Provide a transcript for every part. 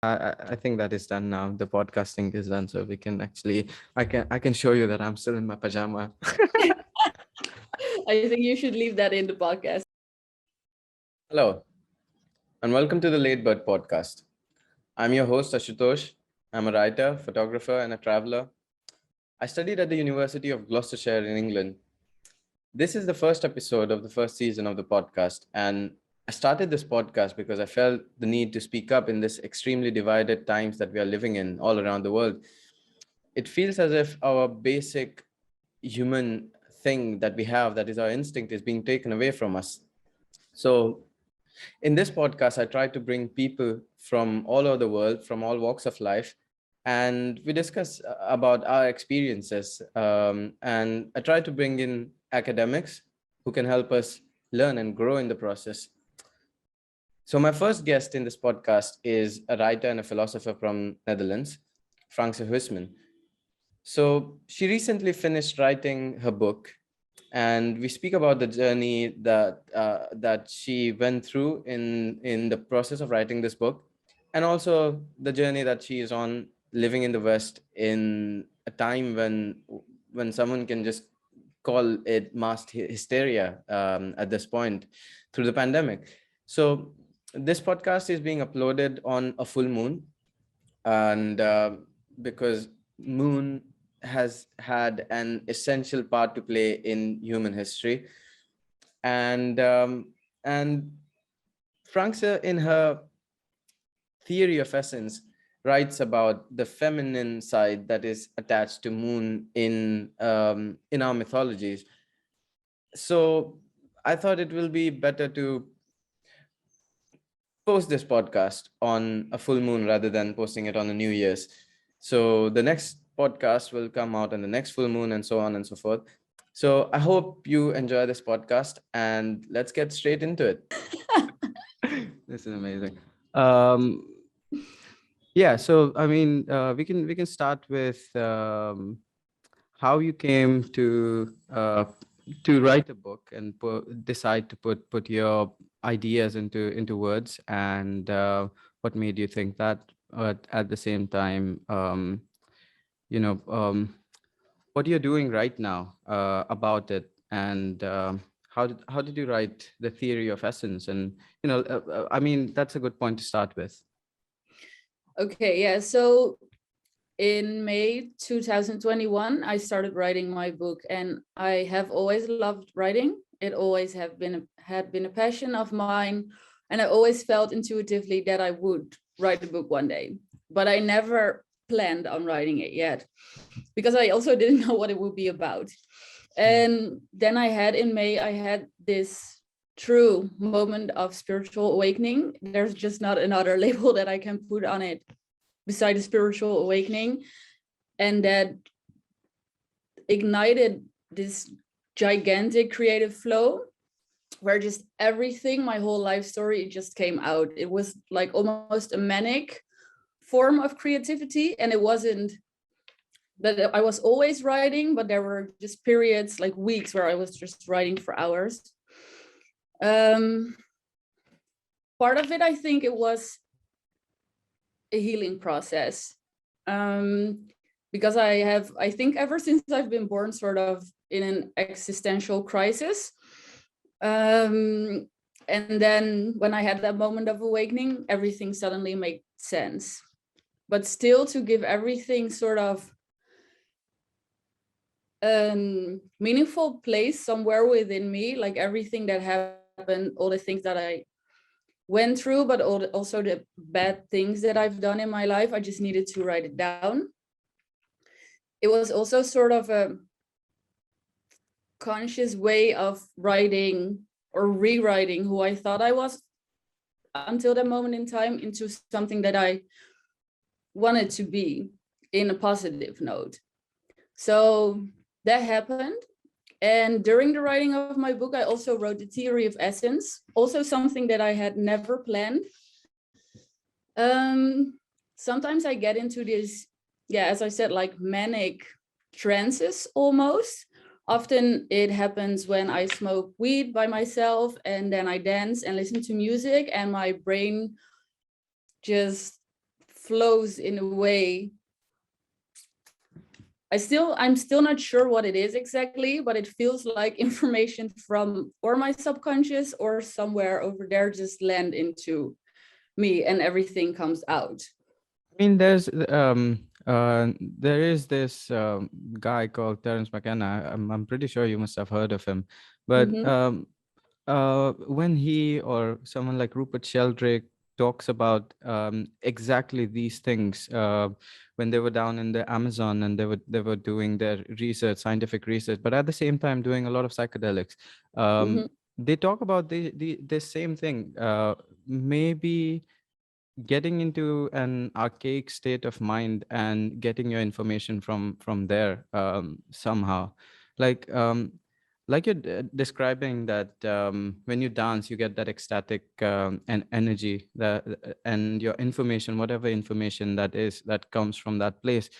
I think that is done now. The podcasting is done, so we can actually I can show you that I'm still in my pajama. I think you should leave that in the podcast. Hello, and welcome to the Late Bird podcast. I'm your host Ashutosh. I'm a writer, photographer, and a traveler. I studied at the University of Gloucestershire in England. This is the first episode of the first season of the podcast, and I started this podcast because I felt the need to speak up in this extremely divided times that we are living in all around the world. It feels as if our basic human thing that we have, that is our instinct, is being taken away from us. So in this podcast, I try to bring people from all over the world, from all walks of life, and we discuss about our experiences. And I try to bring in academics who can help us learn and grow in the process. So my first guest in this podcast is a writer and a philosopher from Netherlands, Franske Huisman. So she recently finished writing her book, and we speak about the journey that she went through in the process of writing this book, and also the journey that she is on living in the West in a time when someone can just call it mass hysteria at this point through the pandemic. So this podcast is being uploaded on a full moon, and because moon has had an essential part to play in human history, and Frankse, in her theory of essence, writes about the feminine side that is attached to moon in our mythologies. So I thought it will be better to post this podcast on a full moon rather than posting it on a New Year's. So the next podcast will come out on the next full moon, and so on and so forth. So I hope you enjoy this podcast, and let's get straight into it. This is amazing. Yeah, so I mean, we can start with how you came to write a book and decide to put your ideas into words, and what made you think that, but at the same time, you know, what you're doing right now about it, and how did you write the theory of essence? And I mean, that's a good point to start with. Okay, yeah. So in May 2021, I started writing my book, and I have always loved writing. It always had been a passion of mine, and I always felt intuitively that I would write a book one day, but I never planned on writing it yet, because I also didn't know what it would be about. And then in May, I had this true moment of spiritual awakening. There's just not another label that I can put on it beside the spiritual awakening, and that ignited this gigantic creative flow where just everything, my whole life story, just came out. It was like almost a manic form of creativity, and it wasn't that I was always writing, but there were just periods, like weeks, where I was just writing for hours. Part of it, I think it was a healing process, because I think ever since I've been born sort of in an existential crisis, and then when I had that moment of awakening, everything suddenly made sense. But still, to give everything sort of a meaningful place somewhere within me, like everything that happened, all the things that I went through, but also the bad things that I've done in my life, I just needed to write it down. It was also sort of a conscious way of writing or rewriting who I thought I was until that moment in time into something that I wanted to be in a positive note. So that happened. And during the writing of my book, I also wrote the theory of essence, also something that I had never planned. Sometimes I get into this, as I said, like manic trances almost. Often it happens when I smoke weed by myself, and then I dance and listen to music, and my brain just flows in a way. I'm still not sure what it is exactly, but it feels like information from or my subconscious or somewhere over there just land into me and everything comes out. I mean, there is this guy called Terence McKenna. I'm pretty sure you must have heard of him, but Mm-hmm. when he or someone like Rupert Sheldrake talks about exactly these things, when they were down in the Amazon and they were doing their research, scientific research, but at the same time doing a lot of psychedelics, Mm-hmm. they talk about the same thing. Maybe getting into an archaic state of mind and getting your information from there, somehow, like you're describing that when you dance you get that ecstatic and energy that and your information, whatever information that is, that comes from that place.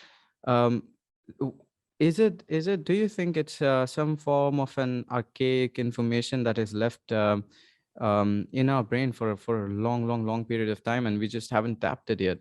um, w- is it, do you think it's some form of an archaic information that is left in our brain for a long period of time, and we just haven't tapped it yet?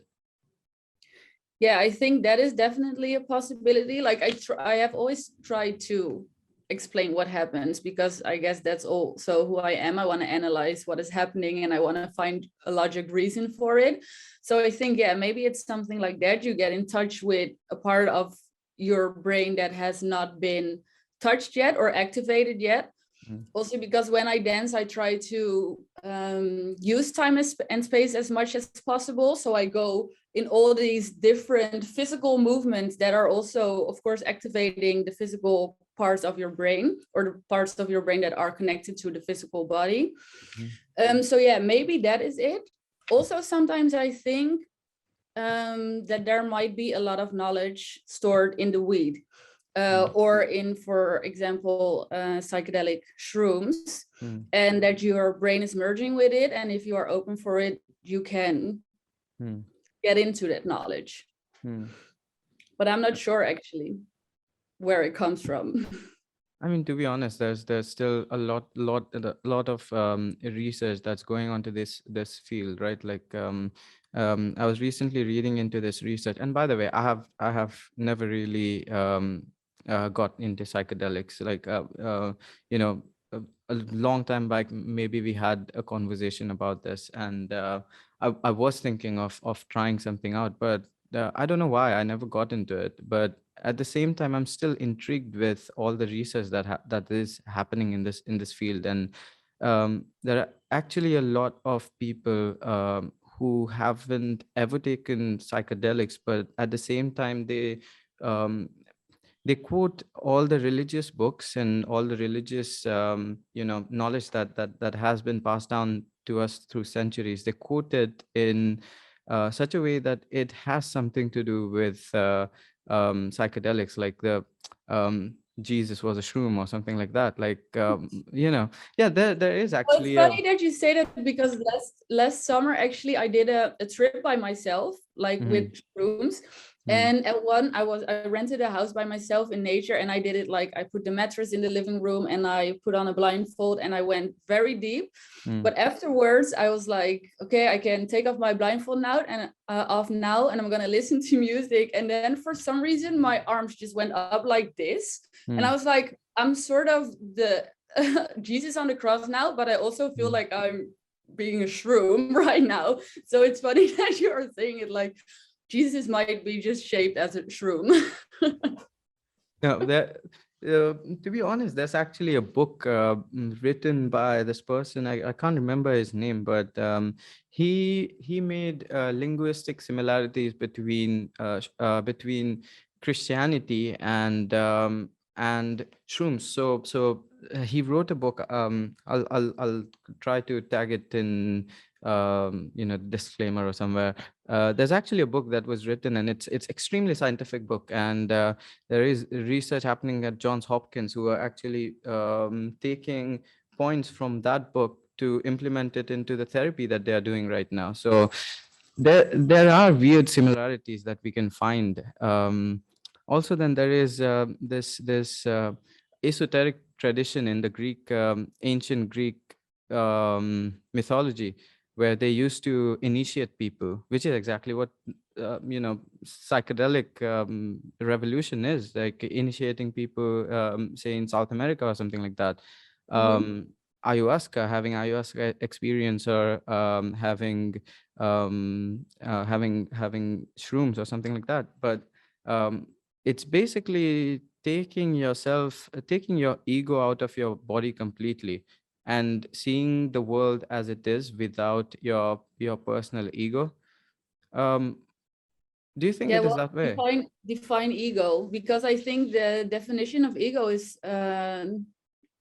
Yeah, I think that is definitely a possibility. Like I have always tried to explain what happens because I guess that's also who I am. I want to analyze what is happening and I want to find a logic reason for it. So I think, yeah, maybe it's something like that. You get in touch with a part of your brain that has not been touched yet or activated yet. Mm. Also because when I dance I try to use time and space as much as possible, so I go in all these different physical movements that are also of course activating the physical parts of your brain or the parts of your brain that are connected to the physical body. Mhm. So yeah, maybe that is it. Also sometimes I think that there might be a lot of knowledge stored in the weed, or in, for example, psychedelic shrooms, Mm. and that your brain is merging with it. And if you are open for it, you can Mm. get into that knowledge. Mm. But I'm not sure actually where it comes from. I mean, to be honest, there's still a lot of research that's going on to this field, right? Like, I was recently reading into this research, and by the way, I have never really got into psychedelics. Like, you know, a long time back, maybe we had a conversation about this, and I was thinking of trying something out, but I don't know why I never got into it. But at the same time I'm still intrigued with all the research that is happening in this field. And there are actually a lot of people who haven't ever taken psychedelics, but at the same time um, they quote all the religious books and all the religious knowledge that has been passed down to us through centuries. They quote it in such a way that it has something to do with psychedelics, like the Jesus was a shroom or something like that. Like, yeah, there is Well, it's actually a. funny that you say that because last summer actually I did a trip by myself, like with Mhm, shrooms. mhm, And at one I rented a house by myself in nature, and I did it like I put the mattress in the living room and I put on a blindfold and I went very deep. mhm, But afterwards I was like, okay, I can take off my blindfold now and off now, and I'm gonna listen to music. And then for some reason my arms just went up like this, and I mhm, was like, I'm sort of the Jesus on the cross now, but I also feel mhm. like I'm being a shroom right now. So it's funny that you're saying it like Jesus might be just shaped as a shroom. No, to be honest, there's actually a book written by this person. I can't remember his name, but he made linguistic similarities between Christianity and shrooms. So he wrote a book. I'll try to tag it in disclaimer or somewhere. There's actually a book that was written, and it's extremely scientific book, and there is research happening at Johns Hopkins who are actually taking points from that book to implement it into the therapy that they are doing right now. So there are weird similarities that we can find. Also, then there is this esoteric tradition in the Greek, ancient Greek mythology. where they used to initiate people, which is exactly what psychedelic revolution is, like initiating people, say in South America or something like that. Mm-hmm. um having ayahuasca experience, or having shrooms or something like that. But um it's basically taking your ego out of your body completely, and seeing the world as it is without your personal ego. um do you think Yeah, it is well, that way? define ego, because I think the definition of ego is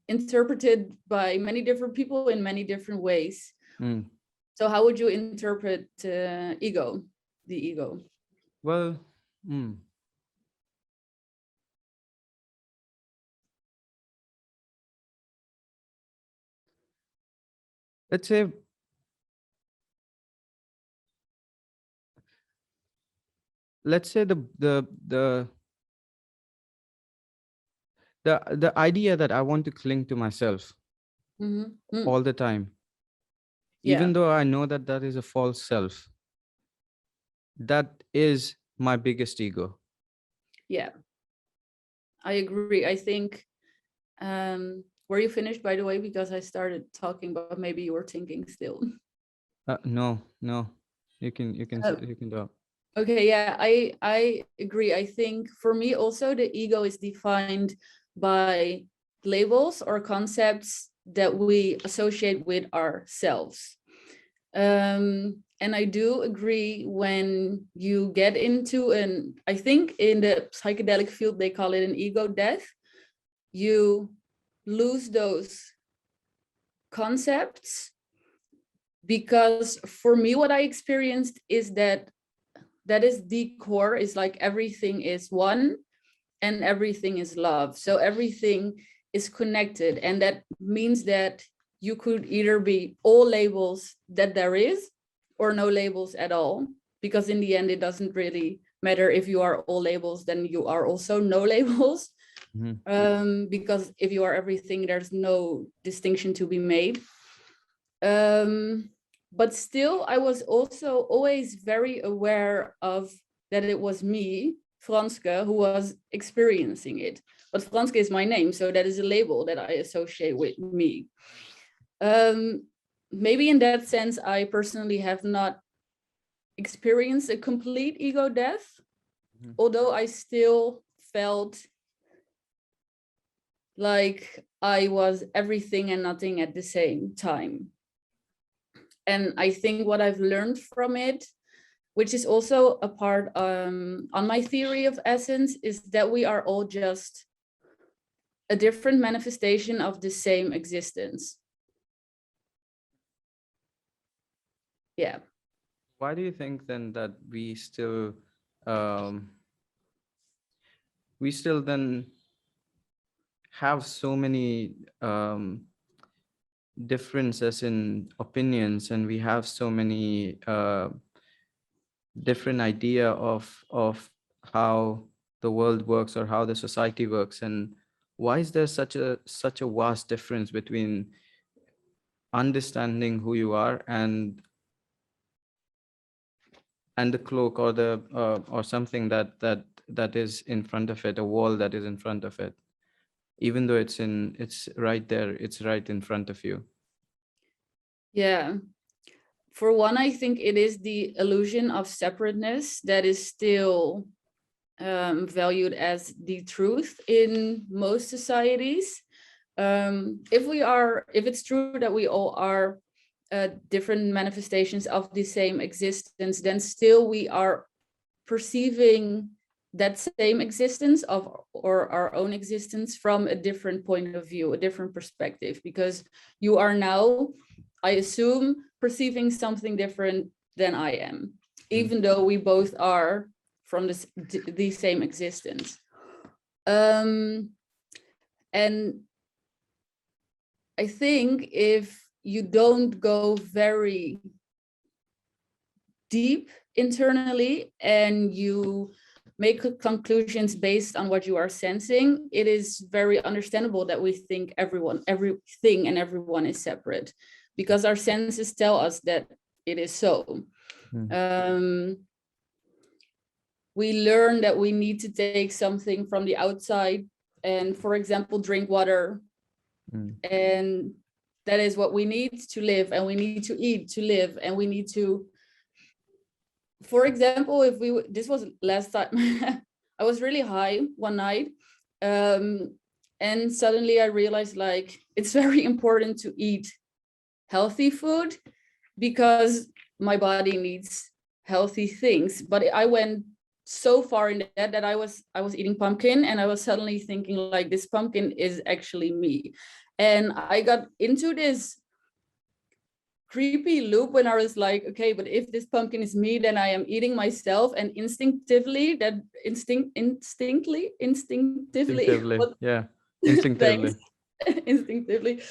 interpreted by many different people in many different ways. Mm. So how would you interpret ego, the ego? Well, mm, let's say the idea that I want to cling to myself Mm-hmm. Mm. all the time, even Yeah, though I know that that is a false self. That is my biggest ego. yeah, I agree. I think, were you finished, by the way? Because I started talking, but maybe you were thinking still. No, no, you can do. Okay, yeah, I agree. I think for me also the ego is defined by labels or concepts that we associate with ourselves. And I do agree, when you get into an, I think in the psychedelic field they call it an ego death, you lose those concepts. Because for me, what I experienced is that that is the core, is like everything is one and everything is love, so everything is connected, and that means that you could either be all labels that there is or no labels at all, because in the end it doesn't really matter. If you are all labels, then you are also no labels. Mhm. Because if you are everything, there's no distinction to be made. um, but still, I was also always very aware of that it was me, Franske, who was experiencing it. But Franske is my name, so that is a label that I associate with me. Um, Maybe in that sense, I personally have not experienced a complete ego death, Mhm. although I still felt like I was everything and nothing at the same time. And I think what I've learned from it, which is also a part on my theory of essence, is that we are all just a different manifestation of the same existence. Yeah. Why do you think then that um, we still then have so many differences in opinions, and we have so many different idea of how the world works or how the society works? And why is there such a vast difference between understanding who you are and the cloak, or the or something that is in front of it, a wall that is in front of it, even though it's right there, it's right in front of you? Yeah. For one, I think it is the illusion of separateness that is still valued as the truth in most societies. If it's true that we all are different manifestations of the same existence, then still we are perceiving that same existence of, or our own existence, from a different point of view, a different perspective, because you are now, I assume, perceiving something different than I am, Mm. even though we both are from the same existence. um, and I think if you don't go very deep internally and you make conclusions based on what you are sensing, it is very understandable that we think everything and everyone is separate, because our senses tell us that it is so. Mm. We learn that we need to take something from the outside and, for example, drink water. Mm. And that is what we need to live, and we need to eat to live, and we need to, for example, if we, this was last time, I was really high one night. And suddenly I realized, like, it's very important to eat healthy food because my body needs healthy things. But I went so far in that I was eating pumpkin, and I was suddenly thinking, like, this pumpkin is actually me. And I got into this creepy loop when I was like, okay, but if this pumpkin is me, then I am eating myself. And instinctively, that instinctively, what, Yeah, instinctively. thanks, instinctively,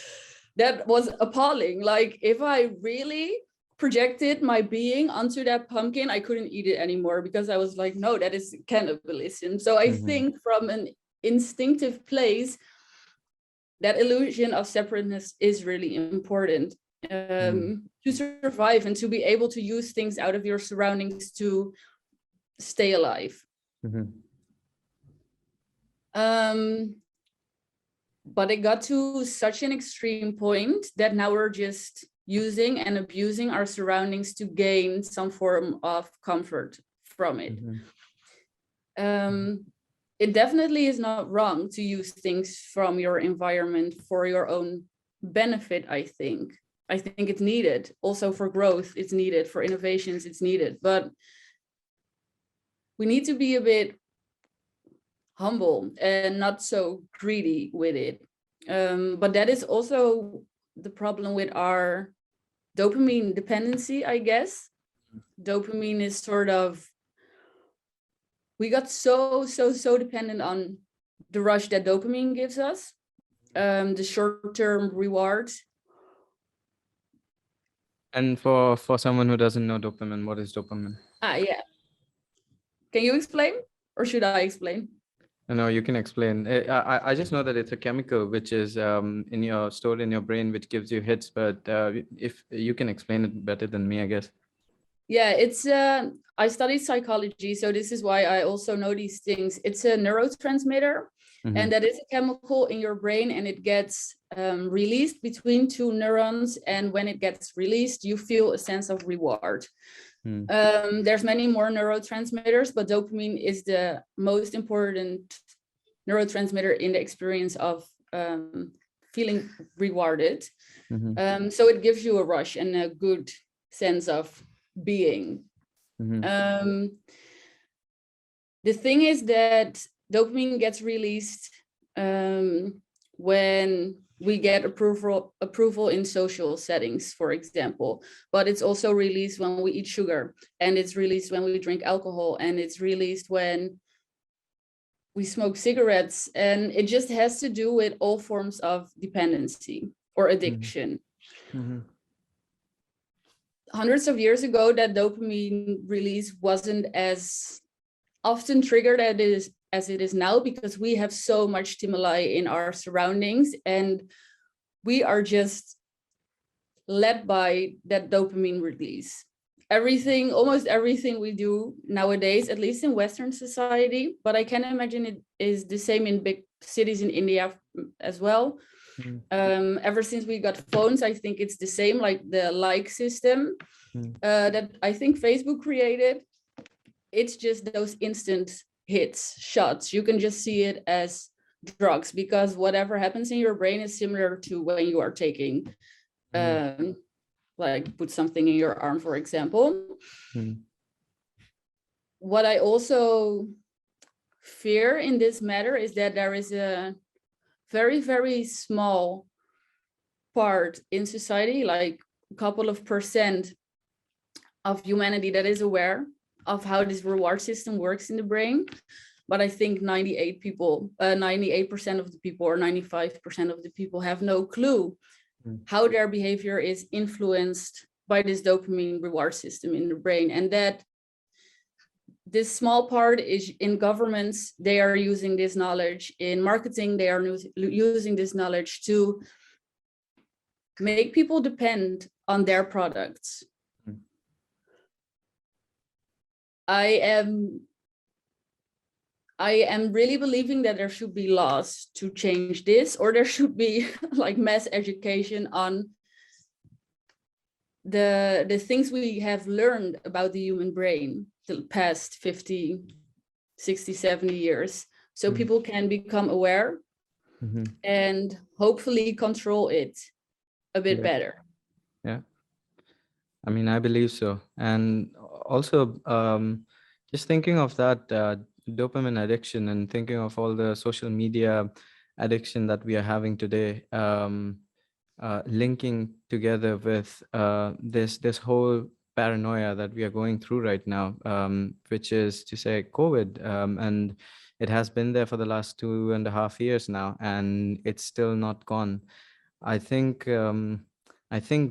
that was appalling. Like, if I really projected my being onto that pumpkin, I couldn't eat it anymore, because I was like, no, that is cannibalism. So I think from an instinctive place, that illusion of separateness is really important to survive and to be able to use things out of your surroundings to stay alive. But it got to such an extreme point that now we're just using and abusing our surroundings to gain some form of comfort from it. It definitely is not wrong to use things from your environment for your own benefit, I think. I think it's needed. Also for growth, it's needed. For innovations, it's needed. But we need to be a bit humble and not so greedy with it. But that is also the problem with our dopamine dependency, I guess. Dopamine is sort of, we got so dependent on the rush that dopamine gives us, the short-term reward. And for someone who doesn't know dopamine, what is dopamine? Yeah. Can you explain, or should I explain? No, you can explain. I just know that it's a chemical which is stored in your brain, which gives you hits. But if you can explain it better than me, I guess. Yeah, it's I studied psychology, so this is why I also know these things. It's a neurotransmitter, and that is a chemical in your brain, and it gets released between two neurons. And when it gets released, you feel a sense of reward. There's many more neurotransmitters, but dopamine is the most important neurotransmitter in the experience of feeling rewarded. So it gives you a rush and a good sense of being. The thing is that dopamine gets released when we get approval in social settings, for example, but it's also released when we eat sugar, and it's released when we drink alcohol, and it's released when we smoke cigarettes, and it just has to do with all forms of dependency or addiction. Hundreds of years ago, that dopamine release wasn't as often triggered as it is now, because we have so much stimuli in our surroundings, and we are just led by that dopamine release. Almost everything we do nowadays, at least in Western society, but I can imagine it is the same in big cities in India as well. Ever since we got phones, I think it's the same, like the like system that I think Facebook created. It's just those instant hits, shots. You can just see it as drugs, because whatever happens in your brain is similar to when you are taking, like put something in your arm, for example. What I also fear in this matter is that there is a very, very small part in society, like a couple of % of humanity, that is aware of how this reward system works in the brain. But I think 98% of the people, or 95% of the people, have no clue how their behavior is influenced by this dopamine reward system in the brain. And that this small part is in governments, they are using this knowledge. In marketing, they are using this knowledge to make people depend on their products. I am I am really believing that there should be laws to change this, or there should be like mass education on the things we have learned about the human brain the past 50, 60, 70 years, so people can become aware and hopefully control it a bit better. Yeah, I mean, I believe so. And also, just thinking of that dopamine addiction and thinking of all the social media addiction that we are having today, linking together with this whole paranoia that we are going through right now, which is to say COVID, and it has been there for the last 2.5 years now, and it's still not gone. I think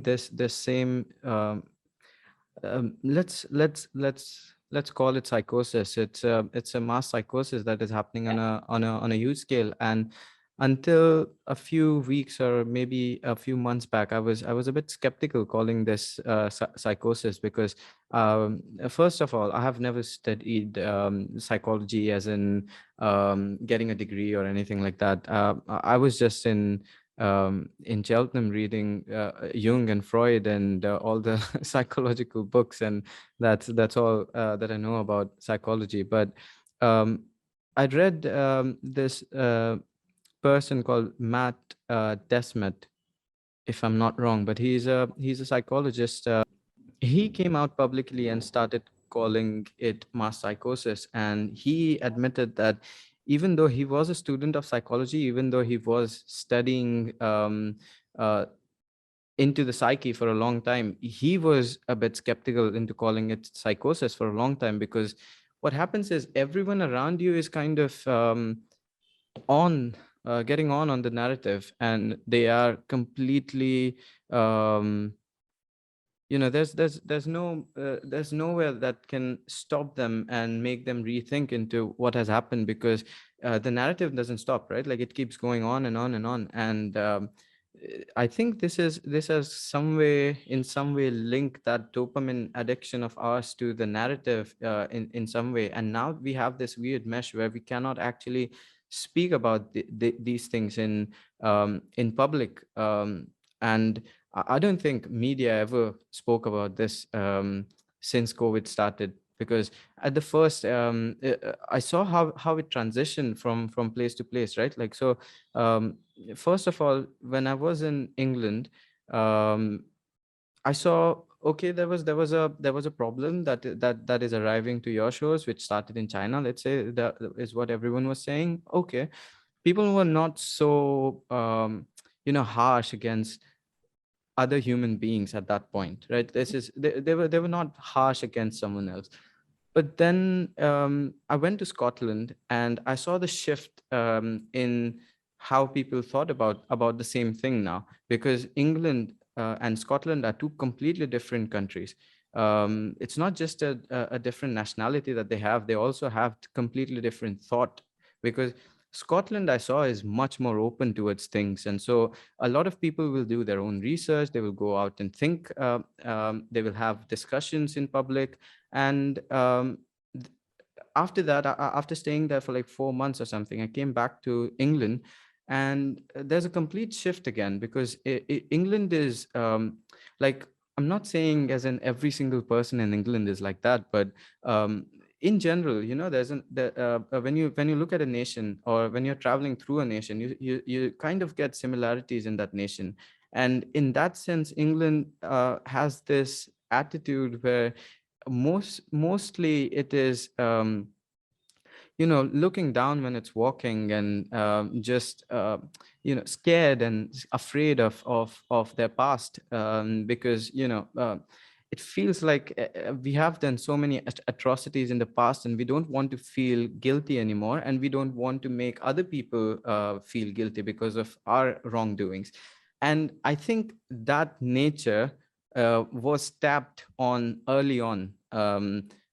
this same let's call it psychosis. It's a mass psychosis that is happening on a huge scale. And until a few weeks or maybe a few months back, I was a bit skeptical calling this psychosis, because first of all, I have never studied psychology as in getting a degree or anything like that. I was just in Cheltenham reading Jung and Freud and all the psychological books, and that's all that I know about psychology. But um, I'd read this person called Matt Desmet, if I'm not wrong, but he's a psychologist. He came out publicly and started calling it mass psychosis, and he admitted that even though he was a student of psychology, even though he was studying uh, into the psyche for a long time, he was a bit skeptical into calling it psychosis for a long time, because what happens is everyone around you is kind of on getting on the narrative, and they are completely there's nowhere that can stop them and make them rethink into what has happened, because the narrative doesn't stop, right? Like, it keeps going on and on and on. And I think this has in some way linked that dopamine addiction of ours to the narrative in some way. And now we have this weird mesh where we cannot actually speak about these things in public. And I don't think media ever spoke about this since COVID started, because at the first I saw how it transitioned from place to place, right? Like, so first of all, when I was in England, um, I saw, okay, there was a problem that is arriving to your shores, which started in China. Let's say that is what everyone was saying. Okay, people were not so harsh against other human beings at that point, right? They were not harsh against someone else. But then I went to Scotland, and I saw the shift in how people thought about the same thing now, because England and Scotland are two completely different countries. It's not just a different nationality that they have; they also have completely different thought, because Scotland, I saw, is much more open towards things. And so a lot of people will do their own research. They will go out and think. They will have discussions in public. And th- after that, after staying there for like 4 months or something, I came back to England, and there's a complete shift again, because England is like, I'm not saying as in every single person in England is like that, but in general, when you look at a nation, or when you're traveling through a nation, you kind of get similarities in that nation. And in that sense, England has this attitude where mostly it is looking down when it's walking, and just scared and afraid of their past, because it feels like we have done so many atrocities in the past, and we don't want to feel guilty anymore, and we don't want to make other people feel guilty because of our wrongdoings. And I think that nature was tapped on early on,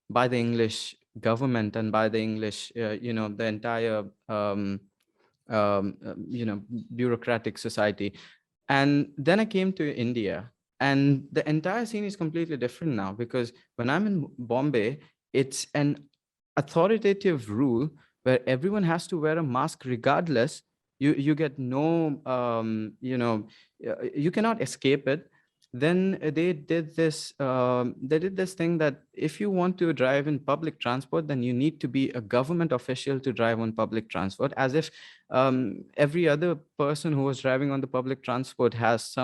by the English government and by the English, the entire, bureaucratic society. And then I came to India, and the entire scene is completely different now, because when I'm in Bombay, it's an authoritative rule where everyone has to wear a mask regardless. You get no you cannot escape it. Then they did this thing that if you want to drive in public transport, then you need to be a government official to drive on public transport, as if every other person who was driving on the public transport has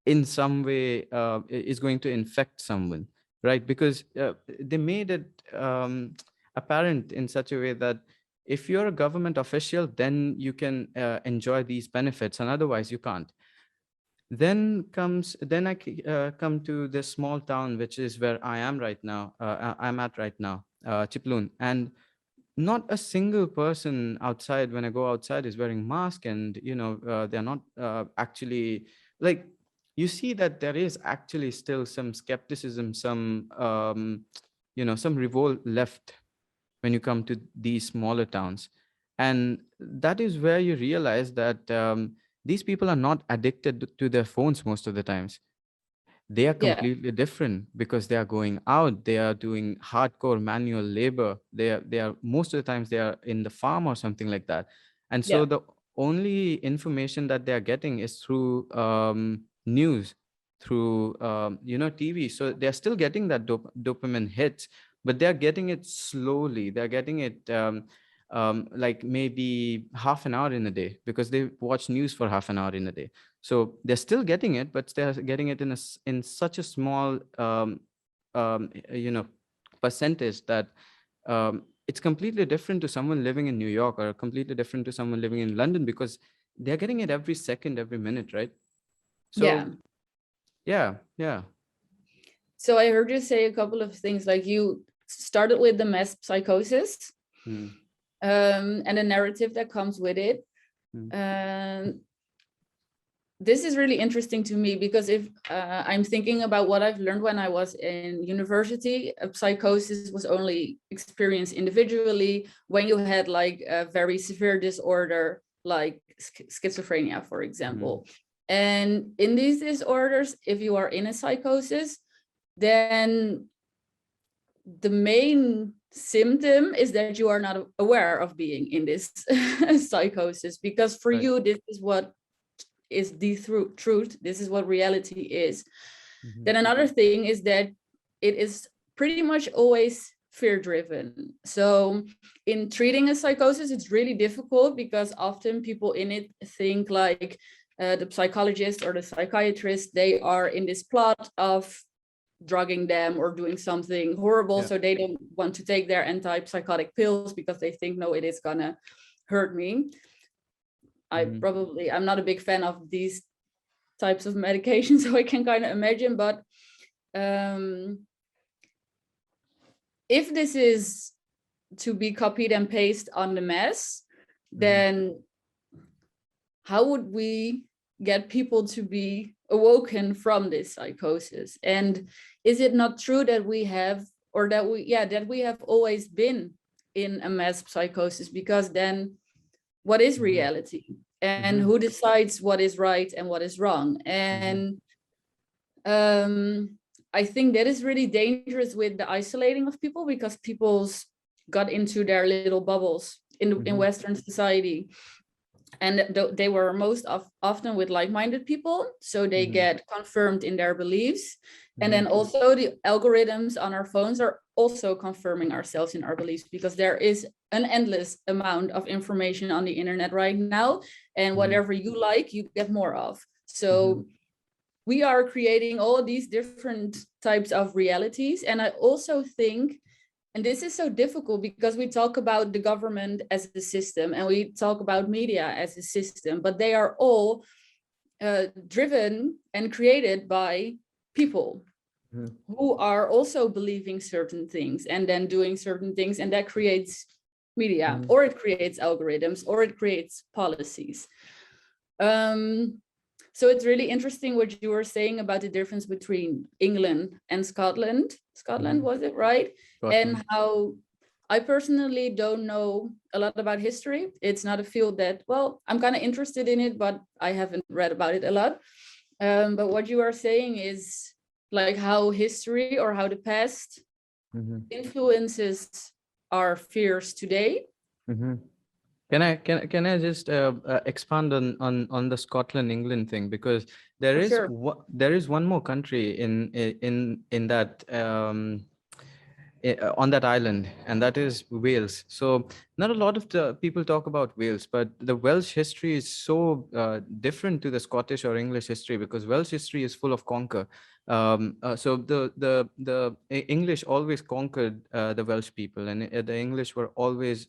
in some way is going to infect someone, right? Because they made it apparent in such a way that if you're a government official, then you can enjoy these benefits, and otherwise you can't. Then come to this small town, which is where I am right now. I'm at right now, Chiplun, and not a single person outside when I go outside is wearing mask, and they're not actually, like, you see that there is actually still some skepticism, some revolt left when you come to these smaller towns. And that is where you realize that these people are not addicted to their phones most of the times. They are Yeah, completely different because they are going out, they are doing hardcore manual labor, they are most of the times they are in the farm or something like that. And so yeah, the only information that they are getting is through news, through TV. So they're still getting that dopamine hits, but they're getting it slowly. They're getting it like maybe half an hour in a day, because they watch news for half an hour in a day. So they're still getting it, but they're getting it in such a small percentage that it's completely different to someone living in New York, or completely different to someone living in London, because they're getting it every second, every minute, right? yeah. So yeah, yeah. So I heard you say a couple of things, like you started with the mass psychosis, Mm, and the narrative that comes with it. mm, Um, this is really interesting to me, because if I'm thinking about what I've learned when I was in university, psychosis was only experienced individually when you had like a very severe disorder, like schizophrenia, for mm, example. And in these disorders, if you are in a psychosis, then the main symptom is that you are not aware of being in this psychosis, because for right. you, this is what is the truth, this is what reality is. Mhm, Then another thing is that it is pretty much always fear driven. So in treating a psychosis, it's really difficult, because often people in it think like the psychologist or the psychiatrist, they are in this plot of drugging them or doing something horrible, yeah. so they don't want to take their antipsychotic pills because they think, no, it is gonna hurt me. Mhm, I'm not a big fan of these types of medications, so I can kind of imagine. But if this is to be copied and pasted on the mass, mhm, then how would we get people to be awoken from this psychosis? And is it not true that we have, or that we have always been in a mass psychosis? Because then what is mhm, reality, and mhm, who decides what is right and what is wrong? mhm, And I think that is really dangerous with the isolating of people, because people's got into their little bubbles in mhm, Western society, and they were often with like-minded people, so they mhm, get confirmed in their beliefs. And mhm, then also the algorithms on our phones are also confirming ourselves in our beliefs, because there is an endless amount of information on the internet right now, and mhm, whatever you like, you get more of. mhm, So we are creating all these different types of realities. And I also think, and this is so difficult, because we talk about the government as a system and we talk about media as a system, but they are all driven and created by people mhm, who are also believing certain things and then doing certain things, and that creates media, mhm, or it creates algorithms, or it creates policies. So it's really interesting what you were saying about the difference between England and Scotland. Scotland, mhm. was it right? Scotland. And how I personally don't know a lot about history. It's not a field that, well, I'm kind of interested in it, but I haven't read about it a lot. But what you are saying is like how history, or how the past Mhm. influences our fears today. Mhm. Can I just expand on the Scotland England thing, because For sure. there is one more country in that on that island, and that is Wales. So not a lot of the people talk about Wales, but the Welsh history is so different to the Scottish or English history, because Welsh history is full of conquer. So the English always conquered the Welsh people, and the English were always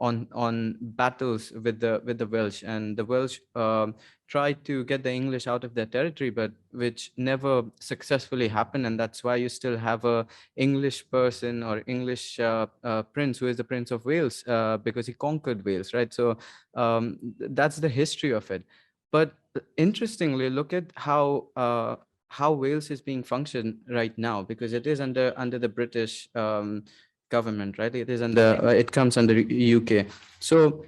on battles with the Welsh, and the Welsh tried to get the English out of their territory, but which never successfully happened, and that's why you still have a English person or English prince who is the Prince of Wales, because he conquered Wales, right? So that's the history of it. But interestingly, look at how Wales is being functioned right now, because it is under the British government, right? It is under it comes under UK. So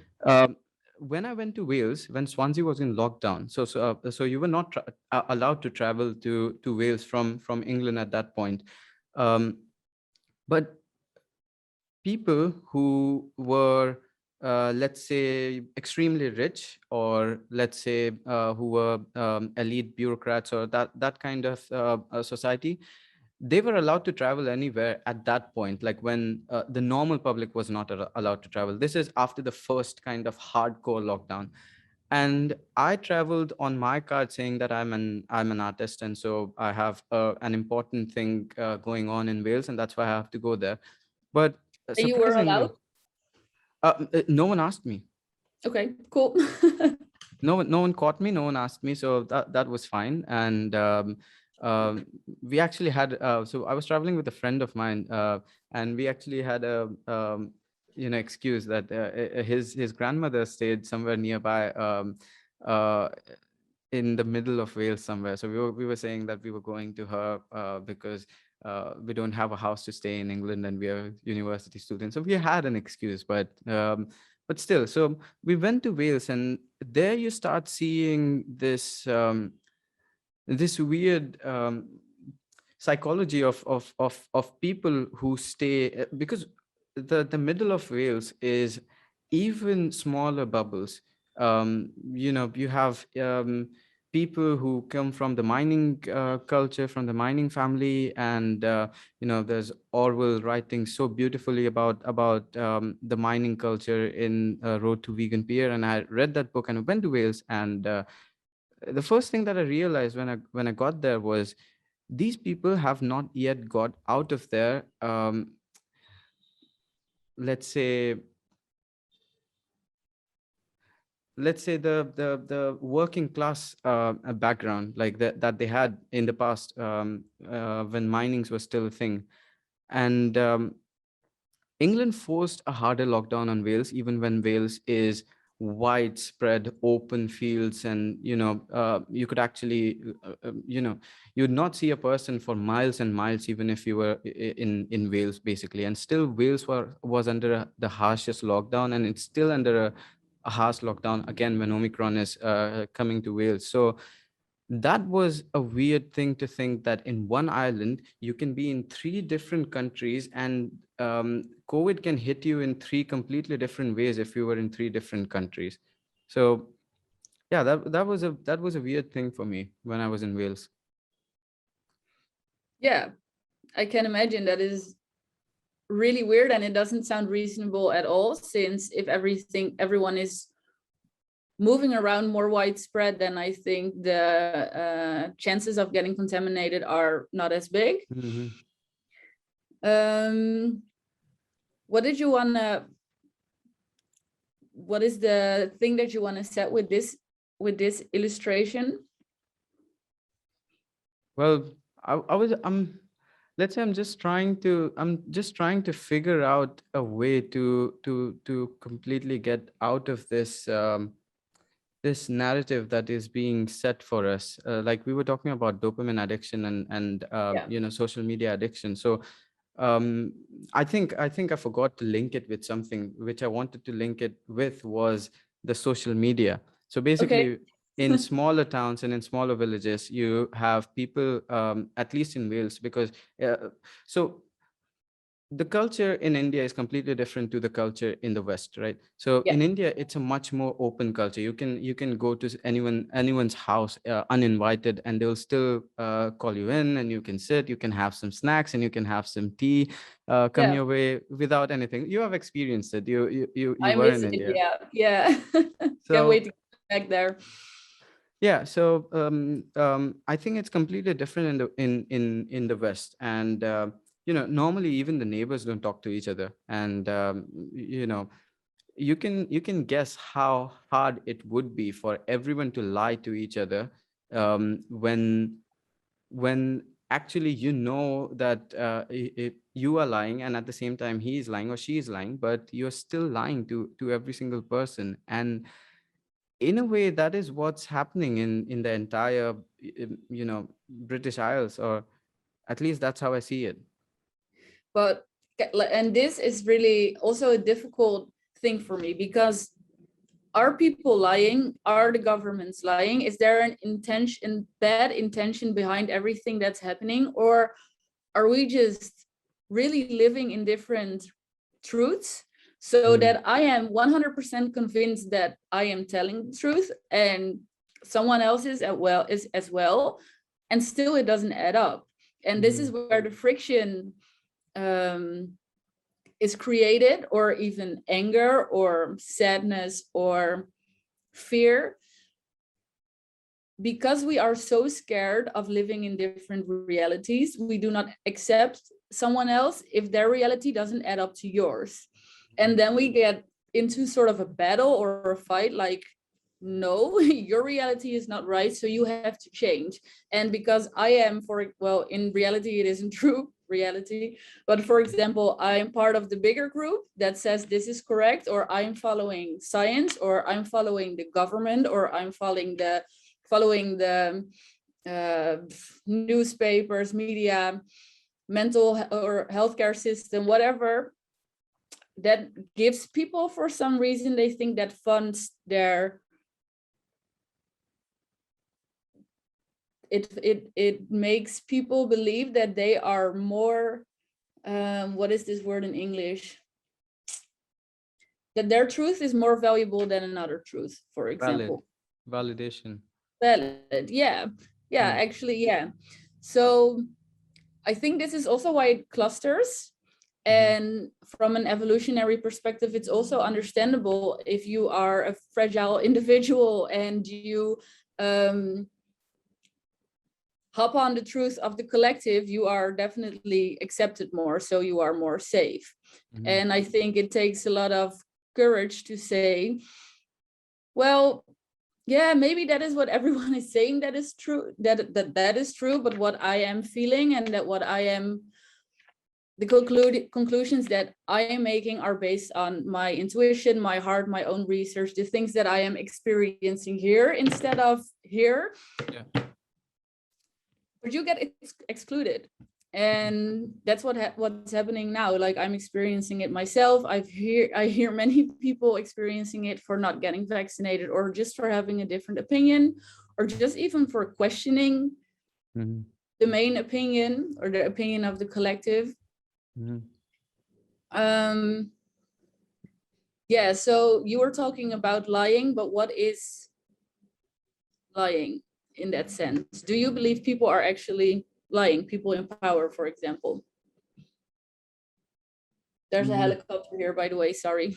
when I went to Wales, when Swansea was in lockdown, so you were not allowed to travel to Wales from England at that point. Um, but people who were, let's say, extremely rich, or let's say who were elite bureaucrats, or that kind of society, they were allowed to travel anywhere at that point, like when the normal public was not allowed to travel. This is after the first kind of hardcore lockdown. And I traveled on my card saying that I'm an artist, and so I have an important thing going on in Wales, and that's why I have to go there. But And you were allowed? surprisingly, no one asked me. Okay, cool. No one caught me, no one asked me, so that was fine. And we actually had so I was traveling with a friend of mine, and we actually had a excuse that his grandmother stayed somewhere nearby, uh, in the middle of Wales somewhere. So we were saying that we were going to her because we don't have a house to stay in England, and we are university students, so we had an excuse. But still, so we went to Wales, and there you start seeing this weird psychology of people who stay, because the middle of Wales is even smaller bubbles. You have people who come from the mining culture, from the mining family, and there's Orwell writing so beautifully about the mining culture in Road to Vegan Beer. And I read that book and I went to Wales, and the first thing that I realized when I got there was these people have not yet got out of their let's say the working class background, like that they had in the past, when minings was still a thing. And England forced a harder lockdown on Wales, even when Wales is widespread open fields, and you could actually you'd not see a person for miles and miles, even if you were in Wales, basically. And still Wales was under the harshest lockdown, and it's still under a harsh lockdown again when Omicron is coming to Wales. So that was a weird thing to think, that in one island you can be in three different countries, and COVID can hit you in three completely different ways if you were in three different countries. So yeah, that was a weird thing for me when I was in Wales. Yeah, I can imagine that is really weird, and it doesn't sound reasonable at all, since if everyone is moving around more widespread, then I think the chances of getting contaminated are not as big. Mm-hmm. What is the thing that you want to set with this illustration? Well, I'm let's say I'm just trying to figure out a way to completely get out of this narrative that is being set for us. Like we were talking about dopamine addiction and Yeah. social media addiction. So um I think I forgot to link it with something which I wanted to link it with, was the social media. So Okay. basically, in smaller towns and in smaller villages, you have people, at least in Wales, because uh, so the culture in India is completely different to the culture in the West, right? So Yeah. in India, it's a much more open culture. You can go to anyone's house uninvited, and they'll still call you in, and you can sit, you can have some snacks, and you can have some tea come Yeah. your way without anything. You have experienced it. You I were in miss it. India, Yeah. Yeah. Can't so wait to get back there. yeah. So I think it's completely different in the West, and normally even the neighbors don't talk to each other, and you can guess how hard it would be for everyone to lie to each other, when actually that you are lying, and at the same time he is lying or she is lying, but you're still lying to every single person. And in a way, that is what's happening in the entire British Isles, or at least that's how I see it. But and this is really also a difficult thing for me, because are people lying? Are the governments lying? Is there an intention, bad intention behind everything that's happening? Or are we just really living in different truths, so Mm, that I am 100% convinced that I am telling the truth, and someone else is as well, and still it doesn't add up. And this is mm, where the friction um, is created, or even anger or sadness or fear, because we are so scared of living in different realities. We do not accept someone else if their reality doesn't add up to yours. And then we get into sort of a battle or a fight, like, no, your reality is not right, so you have to change. And because I am, in reality it isn't true reality, but for example, I'm part of the bigger group that says this is correct, or I'm following science, or I'm following the government, or I'm following the uh, newspapers, media, mental or healthcare system, whatever, that gives people, for some reason, they think that funds their, it makes people believe that they are more, what is this word in English? That their truth is more valuable than another truth, for valid example. validation. Valid, yeah. Yeah, Mm, actually, yeah. So I think this is also why it clusters. mhm. And from an evolutionary perspective, it's also understandable if you are a fragile individual and you um, hop on the truth of the collective, you are definitely accepted more, so you are more safe. Mhm. And I think it takes a lot of courage to say, well, yeah, maybe that is what everyone is saying, that is true, that is true, but what I am feeling, and that what I am, the conclusions that I am making are based on my intuition, my heart, my own research, the things that I am experiencing here instead of here. Yeah. But you get excluded. And that's what's happening now. Like, I'm experiencing it myself. I hear many people experiencing it for not getting vaccinated, or just for having a different opinion, or just even for questioning Mhm. the main opinion or the opinion of the collective. Mhm. um Yeah, so you were talking about lying, but what is lying in that sense? Do you believe people are actually lying? People in power, for example. There's a Mm, helicopter here, by the way, sorry.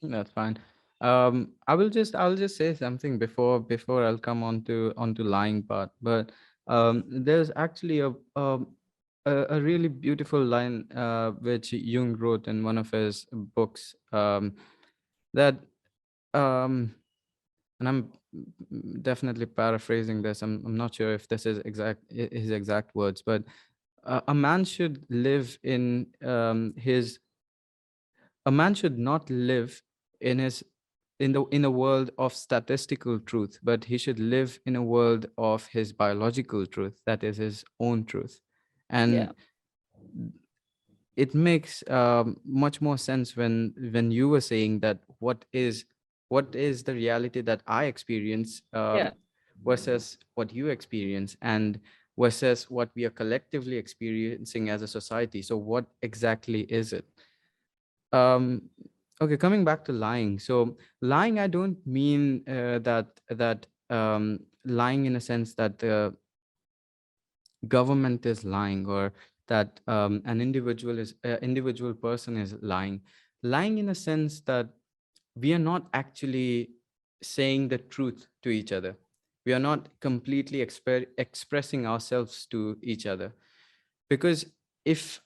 that's fine. I'll just say something before I'll come onto lying part. But there's actually a really beautiful line which Jung wrote in one of his books, that um and I'm definitely paraphrasing this. I'm not sure if this is his exact words, but a man should live in his a man should not live in his in a world of statistical truth, but he should live in a world of his biological truth, that is his own truth. Yeah, And it makes much more sense when you were saying that what is the reality that I experience yeah, versus what you experience. And versus what we are collectively experiencing as a society. So what exactly is it? um okay, coming back to lying. So lying, I don't mean that lying in a sense that the government is lying, or that an individual person is lying. Lying in a sense that we are not actually saying the truth to each other. We are not completely expressing ourselves to each other. Because if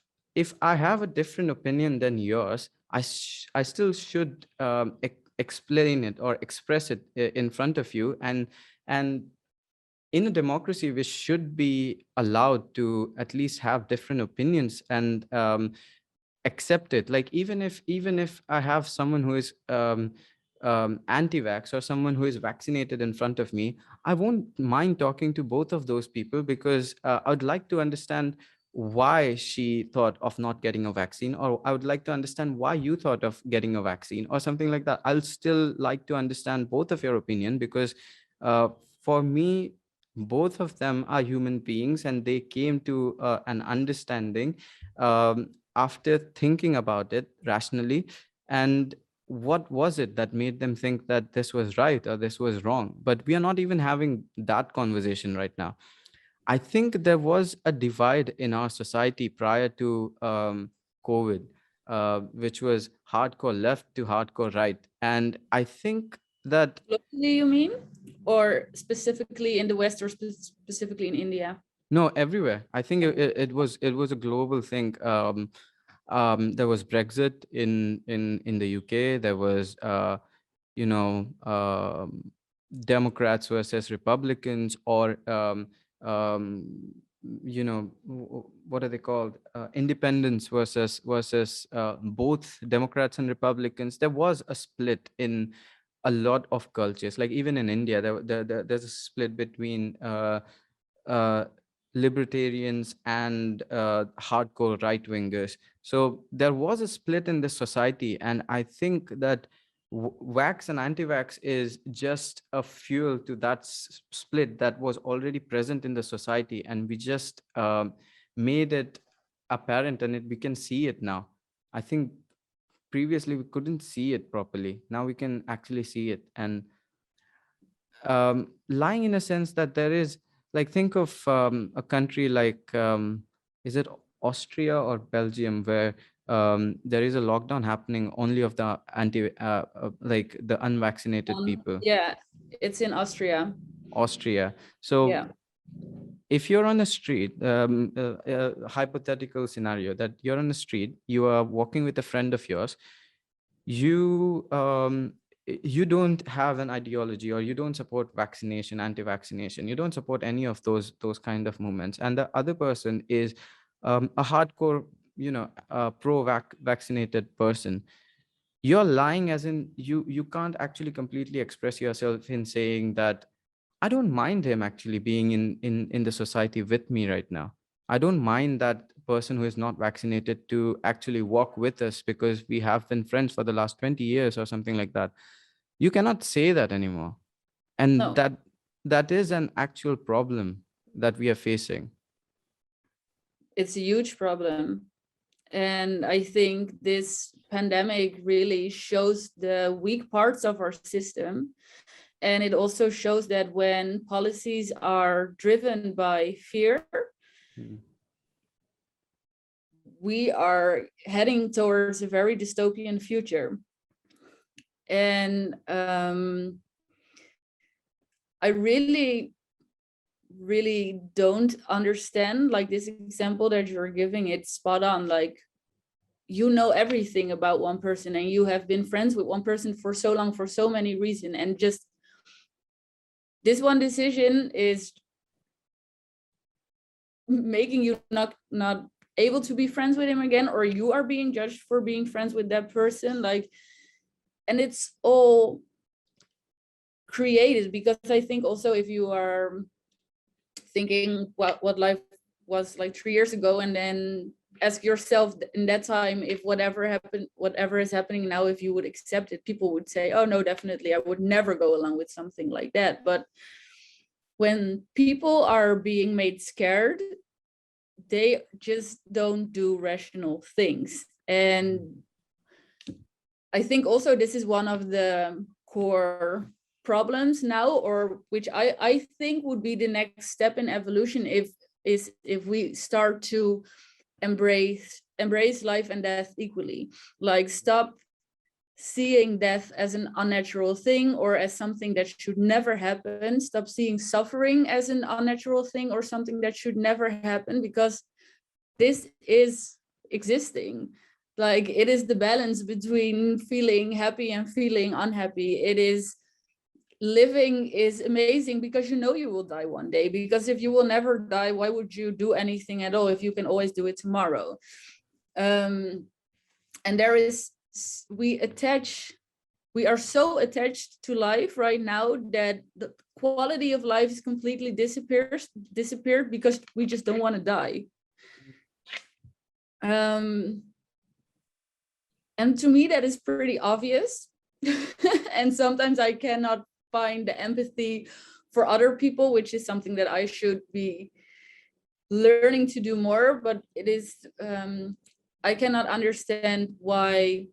I have a different opinion than yours, I still should explain it or express it in front of you. And in a democracy, we should be allowed to at least have different opinions and accept it. Like, even if I have someone who is anti-vax, or someone who is vaccinated in front of me, I won't mind talking to both of those people, because I would like to understand why she thought of not getting a vaccine, or I would like to understand why you thought of getting a vaccine, or something like that. I'll still like to understand both of your opinion, because uh, for me, both of them are human beings, and they came to an understanding after thinking about it rationally. And what was it that made them think that this was right or this was wrong? But we are not even having that conversation right now. I think there was a divide in our society prior to COVID, which was hardcore left to hardcore right. And I think that Globally, you mean, or specifically in the West, or specifically in India? no, everywhere. I think it was a global thing. There was Brexit in the UK. There was you know Democrats versus Republicans, or um, what are they called? Independents versus both Democrats and Republicans. There was a split in a lot of cultures. Like, even in India, there's a split between uh, libertarians and hardcore right wingers. So there was a split in this society, and I think that wax and anti-vax is just a fuel to that split that was already present in the society, and we just made it apparent, and we can see it now. I think previously we couldn't see it properly. Now we can actually see it. And lying in a sense that there is, like, think of a country like is it Austria or Belgium, where there is a lockdown happening only of the like the unvaccinated people. Yeah, it's in Austria. Austria. So Yeah. if you're on a street, hypothetical scenario that you're on a street, you are walking with a friend of yours, you you don't have an ideology, or you don't support vaccination, anti-vaccination, you don't support any of those kind of movements, and the other person is a hardcore, pro vaccinated person. You're lying, as in you can't actually completely express yourself in saying that I don't mind him actually being in the society with me right now. I don't mind that person who is not vaccinated to actually walk with us, because we have been friends for the last 20 years or something like that. You cannot say that anymore. And No, that is an actual problem that we are facing. it's a huge problem. And I think this pandemic really shows the weak parts of our system. And it also shows that when policies are driven by fear, Mm. we are heading towards a very dystopian future. And I really don't understand, like, this example that you're giving. It's spot on. Like, you know everything about one person, and you have been friends with one person for so long, for so many reasons, and just this one decision is making you not able to be friends with him again, or you are being judged for being friends with that person. Like, and it's all created because I think also, if you are thinking what life was like 3 years ago, and then ask yourself in that time, if whatever is happening now, if you would accept it, people would say, oh no, definitely I would never go along with something like that. But when people are being made scared, they just don't do rational things. And I think also this is one of the core problems now, or which I think would be the next step in evolution, if we start to embrace life and death equally. Like, stop seeing death as an unnatural thing or as something that should never happen. Stop seeing suffering as an unnatural thing or something that should never happen, because this is existing. Like, it is the balance between feeling happy and feeling unhappy. It is living is amazing because you know you will die one day, because if you will never die, why would you do anything at all if you can always do it tomorrow? And there is, we are so attached to life right now that the quality of life is completely disappeared because we just don't want to die. And to me that is pretty obvious. And sometimes I cannot find the empathy for other people, which is something that I should be learning to do more. But it is, I cannot understand why,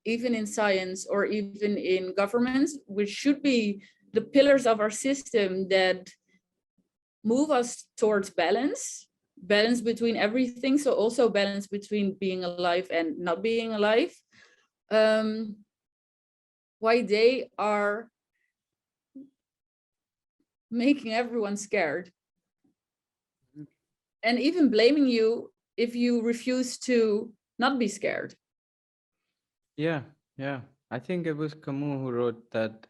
even in science or even in governments, which should be the pillars of our system that move us towards balance between everything, so also balance between being alive and not being alive, why they are making everyone scared and even blaming you if you refuse to not be scared. Yeah, yeah. I think it was Camus who wrote that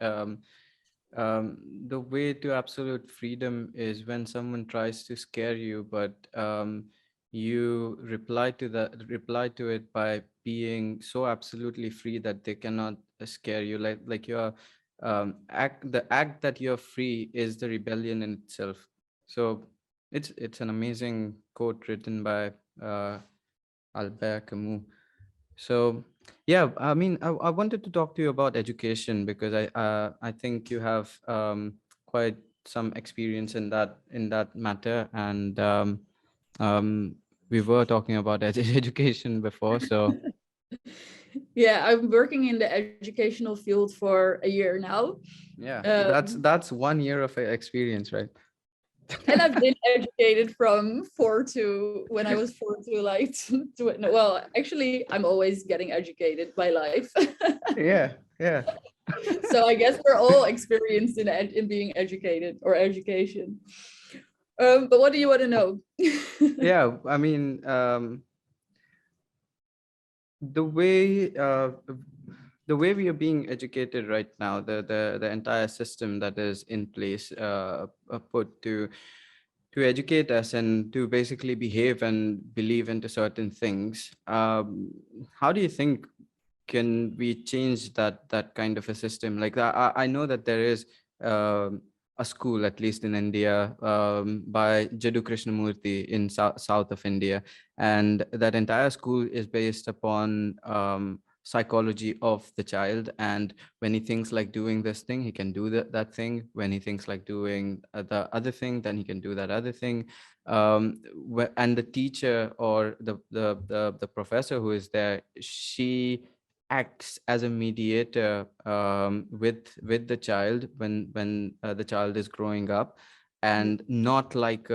the way to absolute freedom is when someone tries to scare you, but you reply to it by being so absolutely free that they cannot scare you. Like your the act that you're free is the rebellion in itself. So it's an amazing quote written by Albert Camus. So yeah, I mean, I wanted to talk to you about education because I think you have quite some experience in that matter, and um, we were talking about education before, so Yeah, I'm working in the educational field for a year now. yeah, Um, that's 1 year of experience, right? and I've been educated from 4 to when I was 4 to like no, well, actually, I'm always getting educated by life. Yeah, yeah. So I guess we're all experienced in being educated or education. But what do you want to know? Yeah, I mean, the way the way we are being educated right now, the entire system that is in place, put to educate us and to basically behave and believe into certain things. How do you think can we change that kind of a system? Like I know that there is a school, at least in India, by Jadu Krishnamurti in south of India, and that entire school is based upon psychology of the child. And when he thinks like doing this thing, he can do that thing. When he thinks like doing the other thing, then he can do that other thing. And the teacher or the professor who is there, she acts as a mediator with the child when the child is growing up, and not like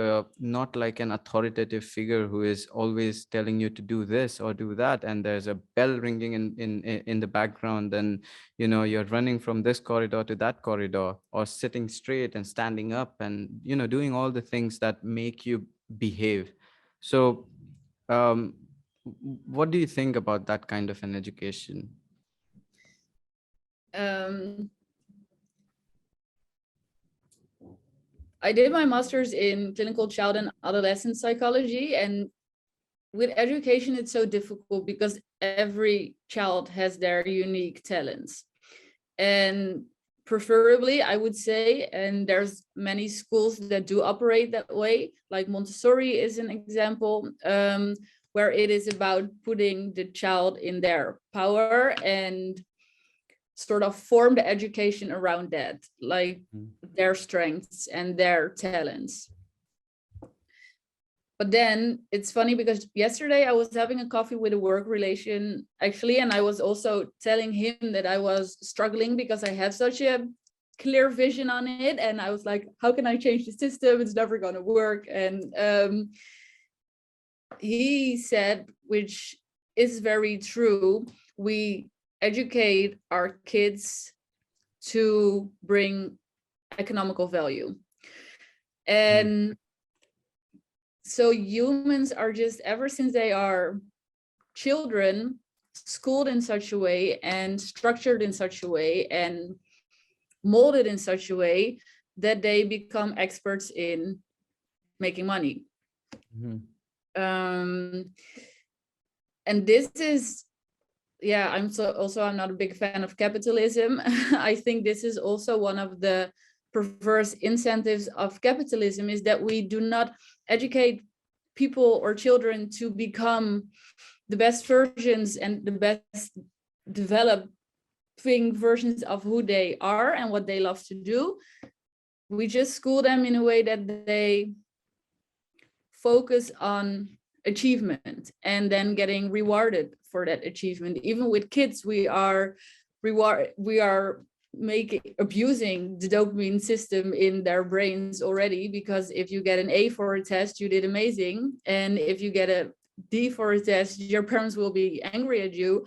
an authoritative figure who is always telling you to do this or do that, and there's a bell ringing in the background, and you're running from this corridor to that corridor, or sitting straight and standing up and doing all the things that make you behave. So um what do you think about that kind of an education? um, I did my master's in clinical child and adolescent psychology, and with education, it's so difficult because every child has their unique talents. And preferably, I would say, and there's many schools that do operate that way, like Montessori is an example, where it is about putting the child in their power and sort of form the education around that, like Mm. their strengths and their talents. But then it's funny because yesterday I was having a coffee with a work relation actually, and I was also telling him that I was struggling because I have such a clear vision on it, and I was like, how can I change the system? It's never going to work. And he said, which is very true, we educate our kids to bring economical value. And so humans are just, ever since they are children, schooled in such a way and structured in such a way and molded in such a way that they become experts in making money. And this is, yeah, I'm not a big fan of capitalism. I think this is also one of the perverse incentives of capitalism, is that we do not educate people or children to become the best versions and the best developing versions of who they are and what they love to do. We just school them in a way that they focus on achievement and then getting rewarded for that achievement. Even with kids, we are abusing the dopamine system in their brains already, because if you get an A for a test, you did amazing, and if you get a D for a test, your parents will be angry at you.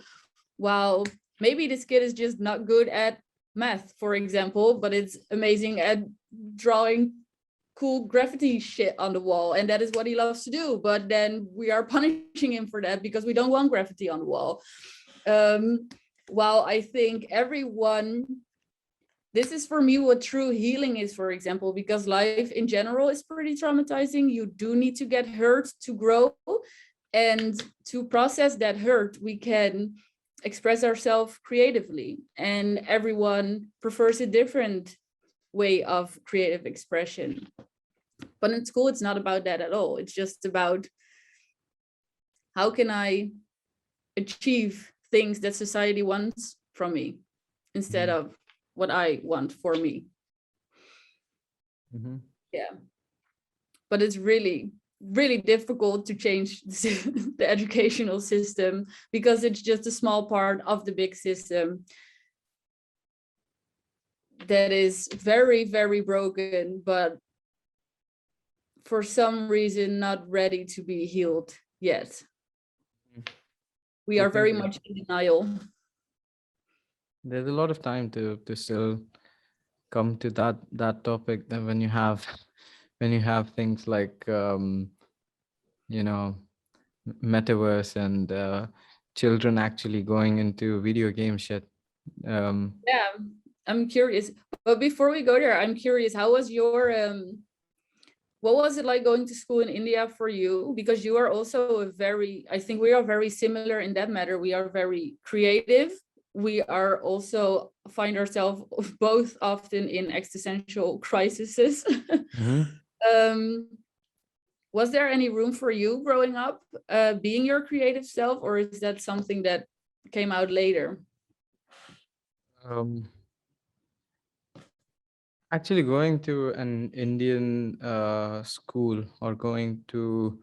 While maybe this kid is just not good at math, for example, but it's amazing at drawing cool graffiti shit on the wall, and that is what he loves to do. But then we are punishing him for that because we don't want graffiti on the wall. While I think everyone, this is for me what true healing is, for example, because life in general is pretty traumatizing. You do need to get hurt to grow, and to process that hurt, we can express ourselves creatively, and everyone prefers a different way of creative expression. But in school, it's not about that at all. It's just about, how can I achieve things that society wants from me instead of what I want for me. Yeah. But it's really, really difficult to change the educational system, because it's just a small part of the big system that is very, very broken, but for some reason not ready to be healed yet. We are very much in denial. There's a lot of time to still come to that topic. That when you have things like metaverse and children actually going into video game shit. Yeah, I'm curious. But before we go there, I'm curious, how was your what was it like going to school in India for you? Because you are also I think we are very similar in that matter. We are very creative. We are also find ourselves both often in existential crises. Was there any room for you growing up, being your creative self, or is that something that came out later? Actually, going to an Indian school or going to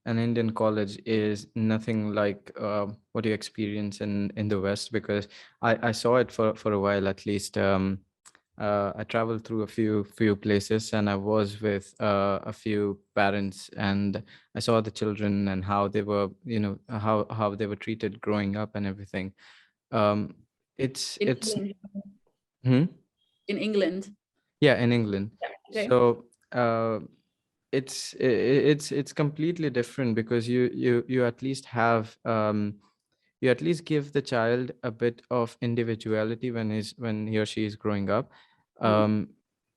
an Indian college is nothing like what you experience in the West, because I saw it for a while at least. I traveled through a few places, and I was with a few parents, and I saw the children and how they were, how they were treated growing up and everything. It's In it's England. hmm? In England. Yeah, in England. Okay. So it's completely different, because you at least have you at least give the child a bit of individuality when he or she is growing up. In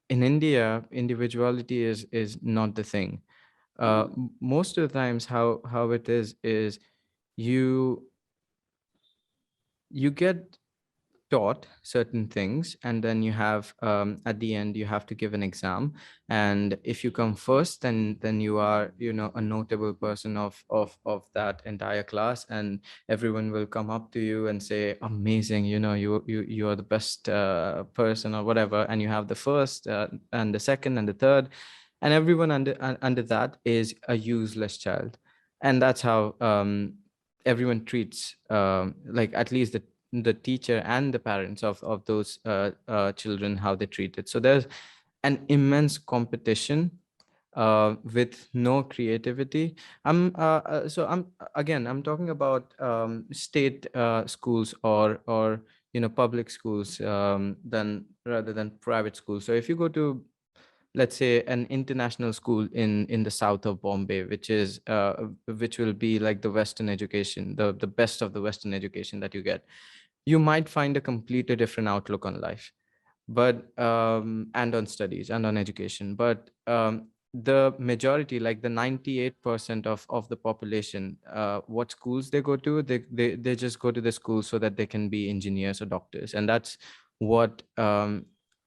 India, individuality is not the thing. Most of the times, how it is you get taught certain things, and then you have at the end you have to give an exam, and if you come first, then you are, you know, a notable person of that entire class, and everyone will come up to you and say, amazing, you know, you are the best person or whatever, and you have the first and the second and the third, and everyone under that is a useless child. And that's how everyone treats, like, at least the teacher and the parents of those children, how they treat it. So there's an immense competition with no creativity. I'm talking about state schools, or you know, public schools, than rather than private schools. So if you go to, let's say, an international school in the south of Bombay, which will be like the Western education, the best of the Western education that you get, you might find a completely different outlook on life, but and on studies and on education. But the majority, like the 98% of the population, what schools they go to, they just go to the school so that they can be engineers or doctors. And that's what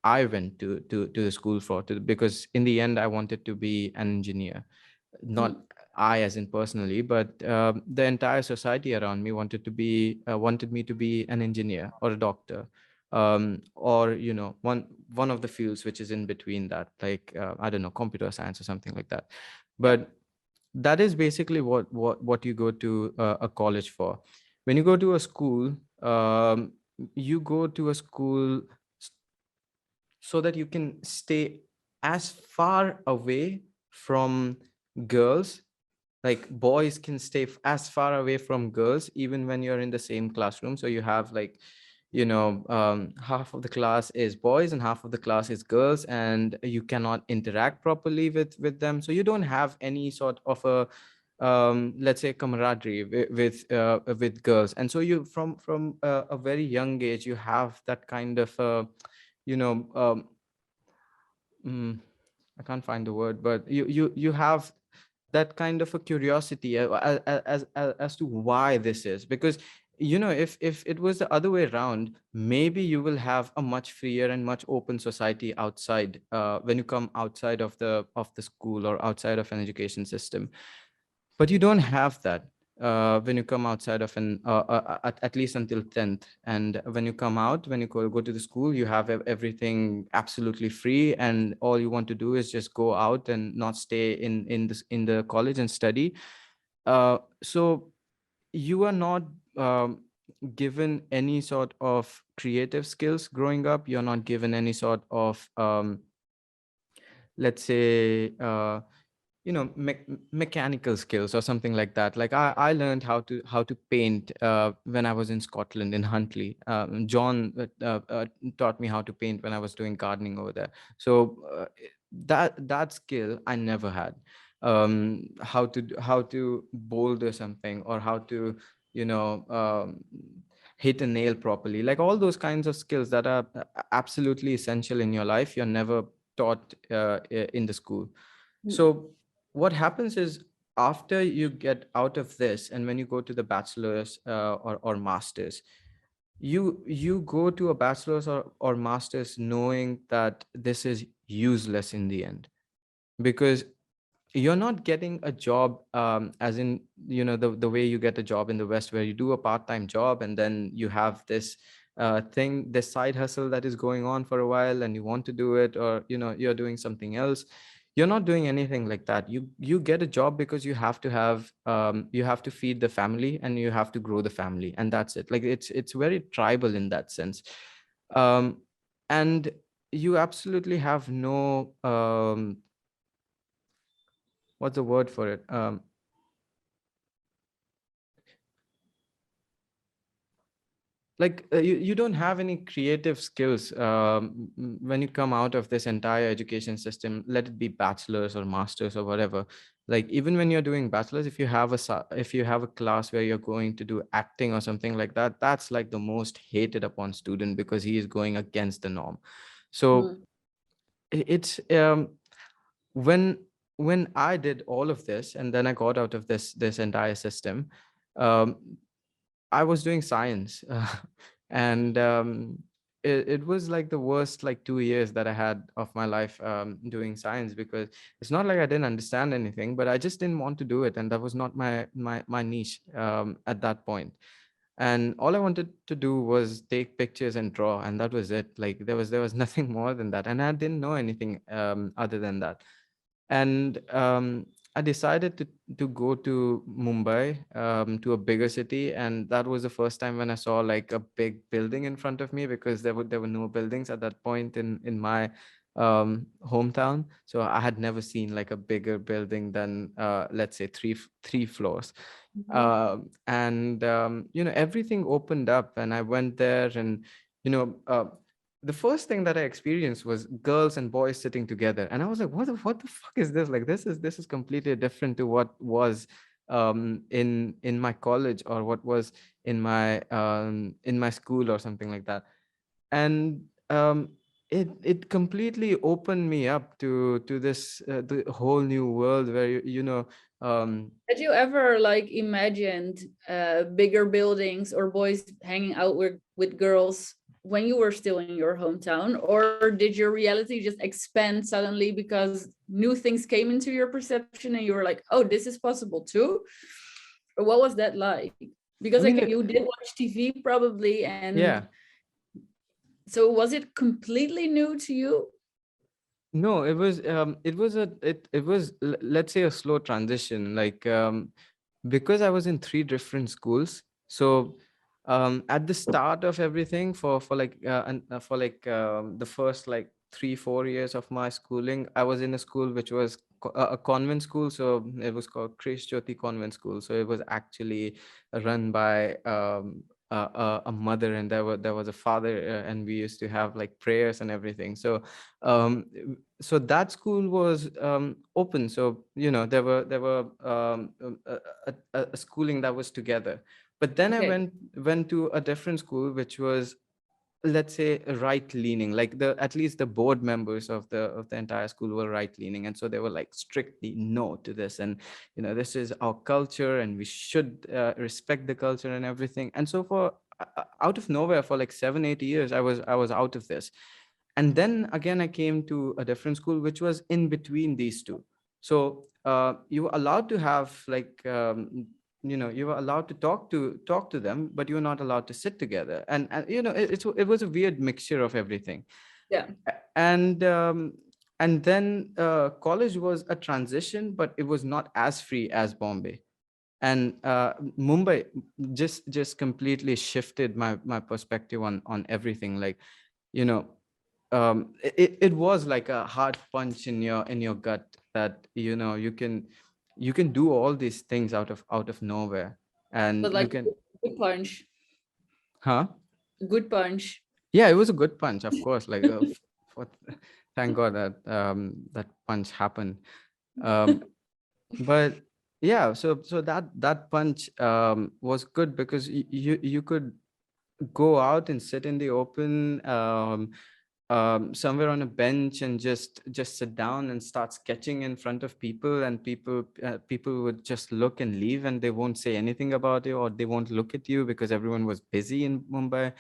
I went to the school for, because in the end I wanted to be an engineer. Not I as in personally, but the entire society around me wanted me to be an engineer or a doctor, or you know, one of the fields which is in between that, like I don't know, computer science or something like that. Yeah. But that is basically what you go to a college for. When you go to a school, you go to a school s- so that you can stay as far away from girls, like boys can stay as far away from girls even when you're in the same classroom. So you have, like, you know, half of the class is boys and half of the class is girls, and you cannot interact properly with them. So you don't have any sort of a let's say camaraderie with girls. And so you, from a very young age, you have that kind of you know mm, I can't find the word, but you have that kind of a curiosity as to why this is. Because, you know, if it was the other way around, maybe you will have a much freer and much open society outside, when you come outside of the school or outside of an education system. But you don't have that when you come outside of at least until 10th. And when you come out, when you go to the school, you have everything absolutely free, and all you want to do is just go out and not stay in the college and study. So you are not given any sort of creative skills growing up. You're not given any sort of let's say you know, mechanical skills or something like that. Like I learned how to paint when I was in Scotland, in Huntley. John taught me how to paint when I was doing gardening over there. So that skill I never had. How to boulder something, or how to, you know, hit a nail properly, like all those kinds of skills that are absolutely essential in your life, you're never taught in the school. So what happens is, after you get out of this, and when you go to the bachelor's or master's, you go to a bachelor's or master's knowing that this is useless in the end, because you're not getting a job, as in, you know, the way you get a job in the West, where you do a part-time job and then you have this thing, this side hustle that is going on for a while, and you want to do it, or, you know, you're doing something else. You're not doing anything like that. You get a job because you have to feed the family, and you have to grow the family, and that's it. Like, it's very tribal in that sense. um and you absolutely have no what's the word for it, like you don't have any creative skills when you come out of this entire education system, let it be bachelor's or master's or whatever. Like, even when you're doing bachelor's, if you have a class where you're going to do acting or something like that, that's like the most hated upon student, because he is going against the norm. So it's when I did all of this, and then I got out of this entire system, um, I was doing science, And it was like the worst like 2 years that I had of my life doing science, because it's not like I didn't understand anything, but I just didn't want to do it, and that was not my niche at that point. And all I wanted to do was take pictures and draw, and that was it. Like there was nothing more than that, and I didn't know anything other than that. And I decided to go to Mumbai, to a bigger city, and that was the first time when I saw like a big building in front of me, because there were no buildings at that point in my hometown. So I had never seen like a bigger building than let's say three floors. Mhm. And everything opened up, and I went there, and you know the first thing that I experienced was girls and boys sitting together, and I was like, what the fuck is this? Like, this is completely different to what was in my college, or what was in my school, or something like that. And it completely opened me up to this the whole new world, where Had you ever like imagined bigger buildings or boys hanging out with girls when you were still in your hometown, or did your reality just expand suddenly because new things came into your perception and you were like, oh, this is possible too? Or what was that like? I Because mean, like you did watch TV probably, and yeah. so was it completely new to you? No, it was let's say a slow transition, like because I was in three different schools. So at the start of everything, for the first like 3-4 years of my schooling, I was in a school which was a convent school. So it was called Krish Jyoti Convent School. So it was actually run by a mother, and there was a father, and we used to have like prayers and everything. So um, that school was open. So there were a schooling that was together. But then I Okay. went to a different school, which was, let's say, right leaning. Like, the at least the board members of the entire school were right leaning, and so they were like strictly no to this. And this is our culture, and we should respect the culture and everything. And so for out of nowhere, for like 7-8 years, I was out of this. And then again, I came to a different school which was in between these two. So you were allowed to have like you were allowed to talk to them, but you were not allowed to sit together. And it was a weird mixture of everything. Yeah. And then college was a transition, but it was not as free as Bombay. And Mumbai just completely shifted my perspective on everything. Like, you know it was like a hard punch in your gut, that you can do all these things out of nowhere. And But you like can. good punch, Huh? good punch. Yeah, it was a good punch, of course. Like, for, thank God that punch happened. um but yeah, so that punch was good, because you could go out and sit in the open, somewhere on a bench, and just sit down and start sketching in front of people. And people would just look and leave, and they won't say anything about it, or they won't look at you, because everyone was busy in Mumbai.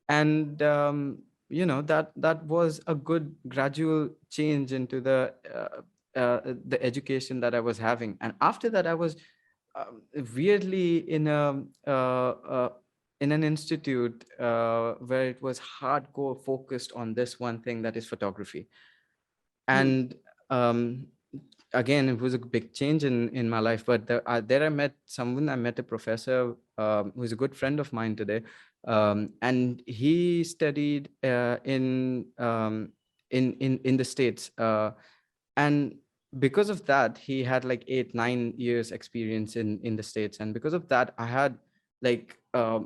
And that was a good gradual change into the education that I was having. And after that, I was weirdly in an institute where it was hardcore focused on this one thing, that is photography. Hmm. And um, again, it was a big change in my life. But there I met a professor, who's a good friend of mine today. And he studied in the States. And because of that, he had like 8-9 years experience in the States. And because of that, I had like a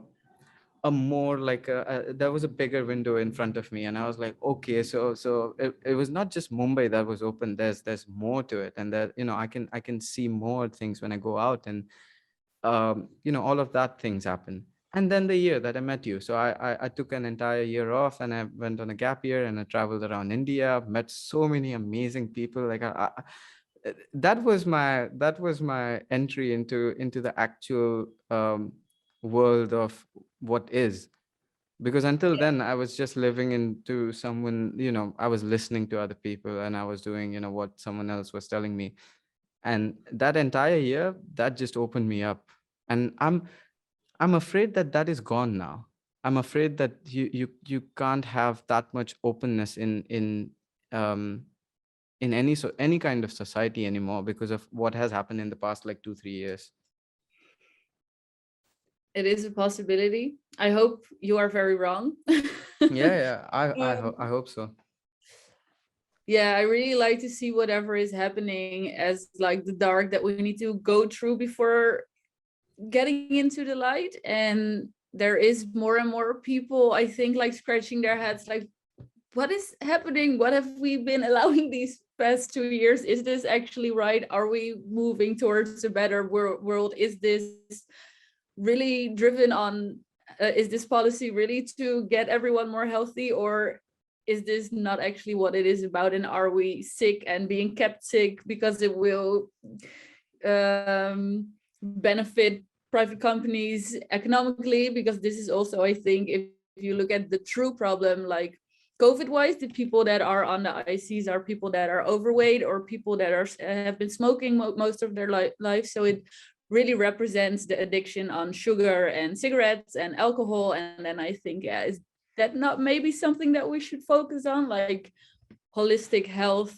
more like there was a bigger window in front of me. And I was like, okay, so it was not just Mumbai that was open. There's more to it. And that, I can see more things when I go out. And all of that things happen. And then the year that I met you, so I took an entire year off, and I went on a gap year, and I traveled around India, met so many amazing people. Like, that was my entry into the actual world of what is. because until then I was just living into someone, I was listening to other people and I was doing, what someone else was telling me. And that entire year, that just opened me up. And I'm afraid that that is gone now. I'm afraid that you can't have that much openness um in any kind of society anymore because of what has happened in the past like 2-3 years. It is a possibility. I hope you are very wrong. Yeah, I Um, hope so. yeah, I really like to see whatever is happening as like the dark that we need to go through before getting into the light. And there is more and more people, I think, like scratching their heads like, what is happening? What have we been allowing these past 2 years? Is this actually right? Are we moving towards a better world? Is this really driven on, is this policy really to get everyone more healthy? Or is this not actually what it is about? And are we sick and being kept sick because it will benefit private companies economically? Because this is also, I think, if you look at the true problem, like COVID wise, the people that are on the ICs are people that are overweight or people that are have been smoking most of their life. So it really represents the addiction on sugar and cigarettes and alcohol. And then I think, yeah, is that not maybe something that we should focus on, like holistic health,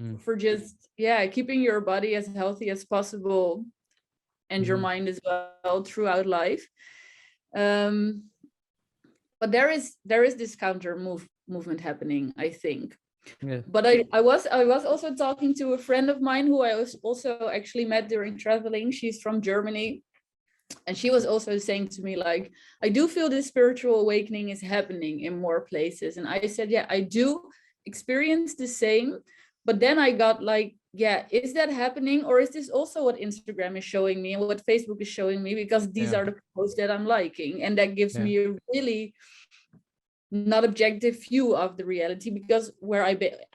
Mm. for just, yeah, keeping your body as healthy as possible and your Mhm. mind as well throughout life. um but there is this movement happening, I think. Yeah. But I was also talking to a friend of mine who I was also actually met during traveling. She's from Germany, and she was also saying to me like, I do feel this spiritual awakening is happening in more places. And I said, yeah, I do experience the same. But then I got like, yeah, is that happening, or is this also what Instagram is showing me and what Facebook is showing me? Because these Yeah. are the posts that I'm liking, and that gives Yeah. me a really not objective view of the reality, because where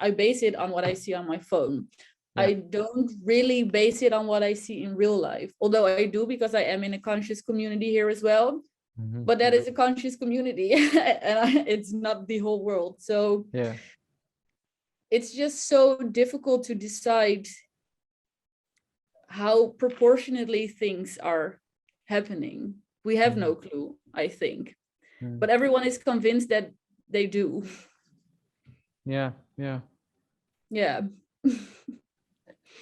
I base it on what I see on my phone. Yeah. I don't really base it on what I see in real life, although I do, because I am in a conscious community here as well. Mhm. But that is a conscious community, and it's not the whole world. So Yeah. it's just so difficult to decide how proportionately things are happening. We have no clue, I think, Mm. but everyone is convinced that they do. Yeah. Yeah. Yeah.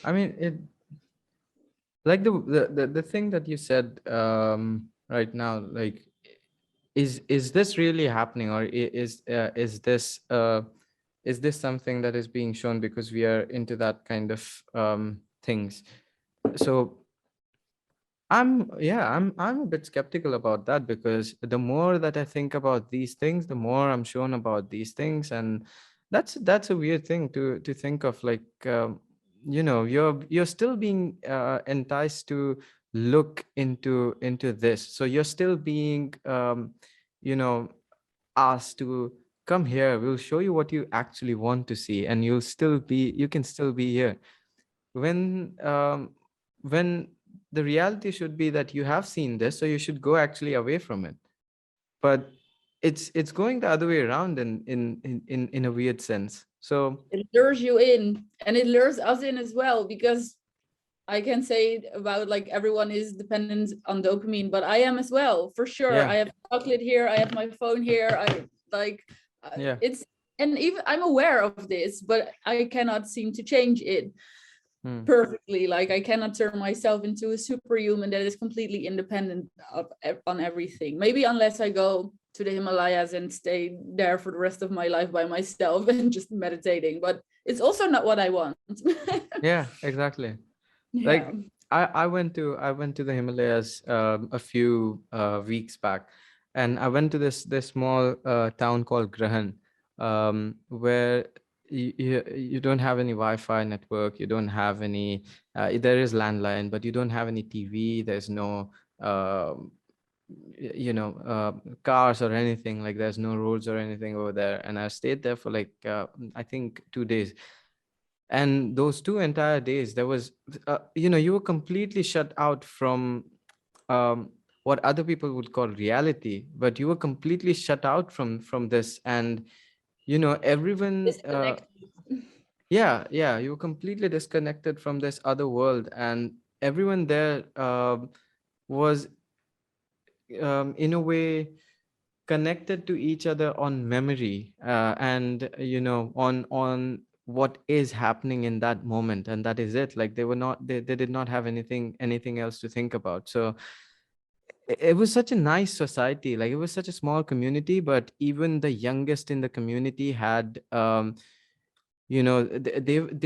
I mean, it like the thing that you said right now, like, is this really happening, or is this something that is being shown because we are into that kind of things? So I'm a bit skeptical about that, because the more that I think about these things, the more I'm shown about these things. And that's a weird thing to think of, like, you're still being enticed to look into this. So you're still being you know asked to come here, we'll show you what you actually want to see, and you can still be here, when the reality should be that you have seen this, so you should go actually away from it. But it's going the other way around in a weird sense. So It lures you in, and it lures us in as well, because I can say about like everyone is dependent on dopamine, but I am as well, for sure. yeah. I have chocolate here, I have my phone here, I like Yeah. it's, and even I'm aware of this, but I cannot seem to change it Hmm. perfectly. Like I cannot turn myself into a superhuman that is completely independent on everything. Maybe unless I go to the Himalayas and stay there for the rest of my life by myself and just meditating. But it's also not what I want. Yeah, exactly. Yeah. Like, I went to the Himalayas a few weeks back, and I went to this small town called Grahan, where you don't have any Wi-Fi network, you don't have any there is landline, but you don't have any TV, there's no cars or anything, like there's no roads or anything over there. And I stayed there for like I think 2 days. And those 2 entire days, there was you were completely shut out from um, what other people would call reality, but you were completely shut out from this. And everyone, Disconnected. yeah, you were completely disconnected from this other world, and everyone there was, in a way, connected to each other on memory, and on what is happening in that moment, and that is it. Like, they did not have anything else to think about. So it was such a nice society. Like, it was such a small community, but even the youngest in the community had, they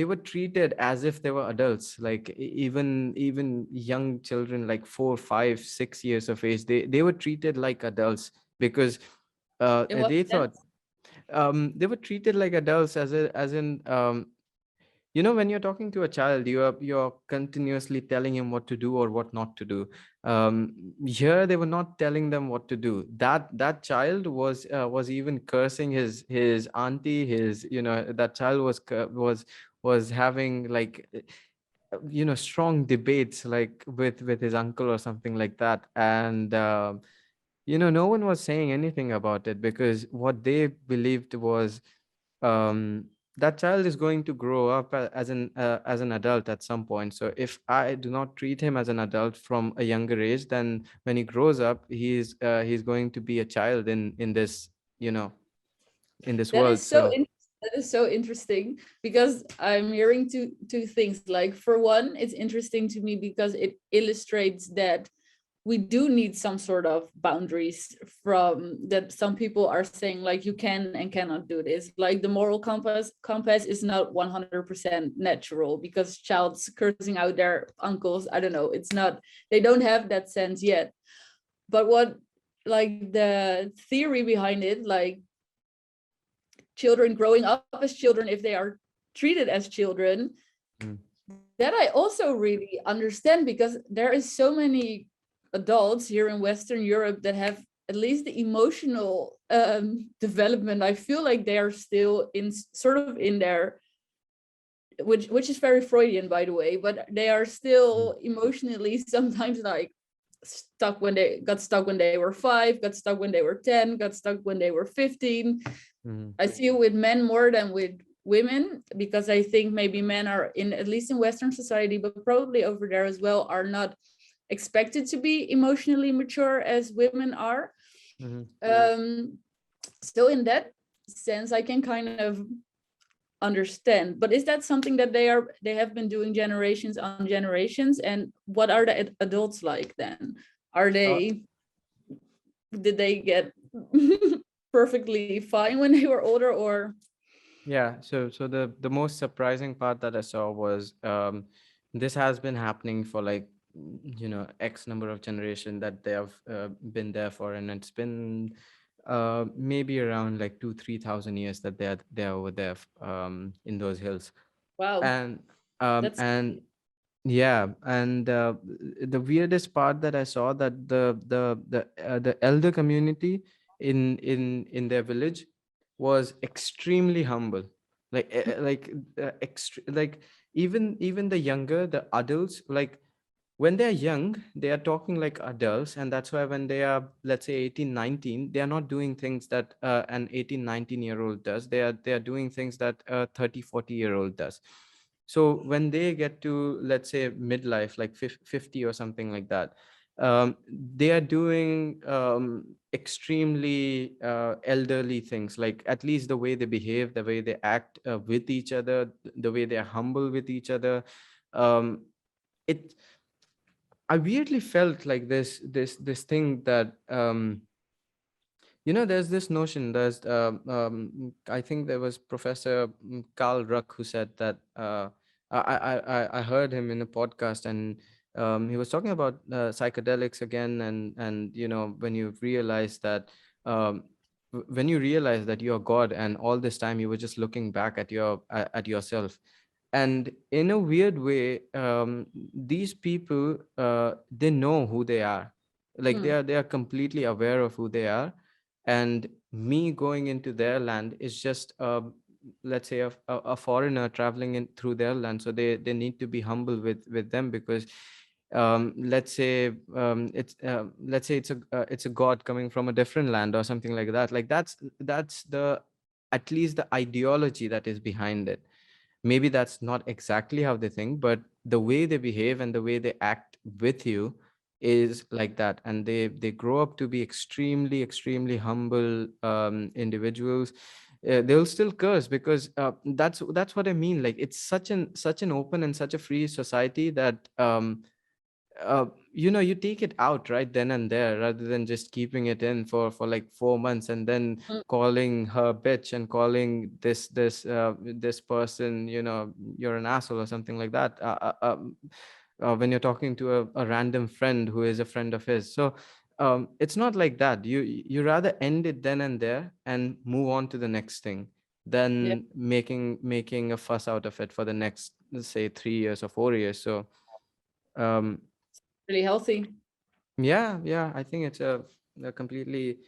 were treated as if they were adults. Like, even young children, like 4, 5, 6 years of age, they were treated like adults, because In what they thought, sense? they were treated like adults, as in, when you're talking to a child, you're continuously telling him what to do or what not to do. Here they were not telling them what to do. That child was even cursing his auntie. That child was having, like, strong debates, like, with his uncle or something like that. And no one was saying anything about it, because what they believed was, um, that child is going to grow up as an adult at some point. So if I do not treat him as an adult from a younger age, then when he grows up, he's going to be a child in this, in this That world. is so So that is so interesting, because I'm hearing two things. Like, for one, it's interesting to me because it illustrates that we do need some sort of boundaries, from that some people are saying, like, you can and cannot do this. Like, the moral compass is not 100% natural, because child's cursing out their uncles, I don't know, it's not, they don't have that sense yet. But what, like, the theory behind it, like, children growing up as children, if they are treated as children, mm, that I also really understand, because there is so many adults here in Western Europe that have at least the emotional development. I feel like they are still in sort of in their, which is very Freudian, by the way, but they are mm, still emotionally sometimes, like, stuck when they were 5, got stuck when they were 10, got stuck when they were 15. mm, I see it with men more than with women, because I think maybe men are, in at least in Western society, but probably over there as well, are not expected to be emotionally mature as women are. mhm. So in that sense, I can kind of understand. But is that something that they have been doing generations on generations? And what are the adults like then? Are Uh, they, did they get perfectly fine when they were older, or? Yeah, so the most surprising part that I saw was, this has been happening for, like, X number of generation that they have been there for, and it's been maybe around like 2, 3 thousand years that they're over there, in those hills. Wow, And that's and yeah, and the weirdest part that I saw, that the elder community in their village was extremely humble. Like, like, even the younger, the adults, like, when they're young, they are talking like adults, and that's why when they are, let's say, 18, 19, they are not doing things that an 18, 19-year-old does. They are doing things that a 30, 40-year-old does. So when they get to, let's say, midlife, like 50 or something like that, they are doing extremely elderly things, like, at least the way they behave, the way they act with each other, the way they are humble with each other. Um, it I weirdly felt like this thing that, there's this notion. I think there was Professor Carl Ruck who said that, I heard him in a podcast, and he was talking about psychedelics again, and when you realize that, um, when you realize that you're God, and all this time you were just looking back at yourself. And in a weird way, these people, they know who they are. Like, hmm. they are completely aware of who they are. And me going into their land is just, let's say, a foreigner traveling in through their land. So they need to be humble with them, because let's say it's a god coming from a different land or something like that. Like that's the, at least the ideology that is behind it. Maybe that's not exactly how they think, but the way they behave and the way they act with you is like that. And they grow up to be extremely humble individuals. They'll still curse because that's what I mean. Like it's such an open and such a free society that you take it out right then and there, rather than just keeping it in for like 4 months and then Mm. calling her bitch and calling this person, you're an asshole or something like that, when you're talking to a random friend who is a friend of his. So it's not like that. You rather end it then and there and move on to the next thing Yeah, than making a fuss out of it for the next, let's say, 3 years or 4 years. So um really healthy. yeah, I think it's a completely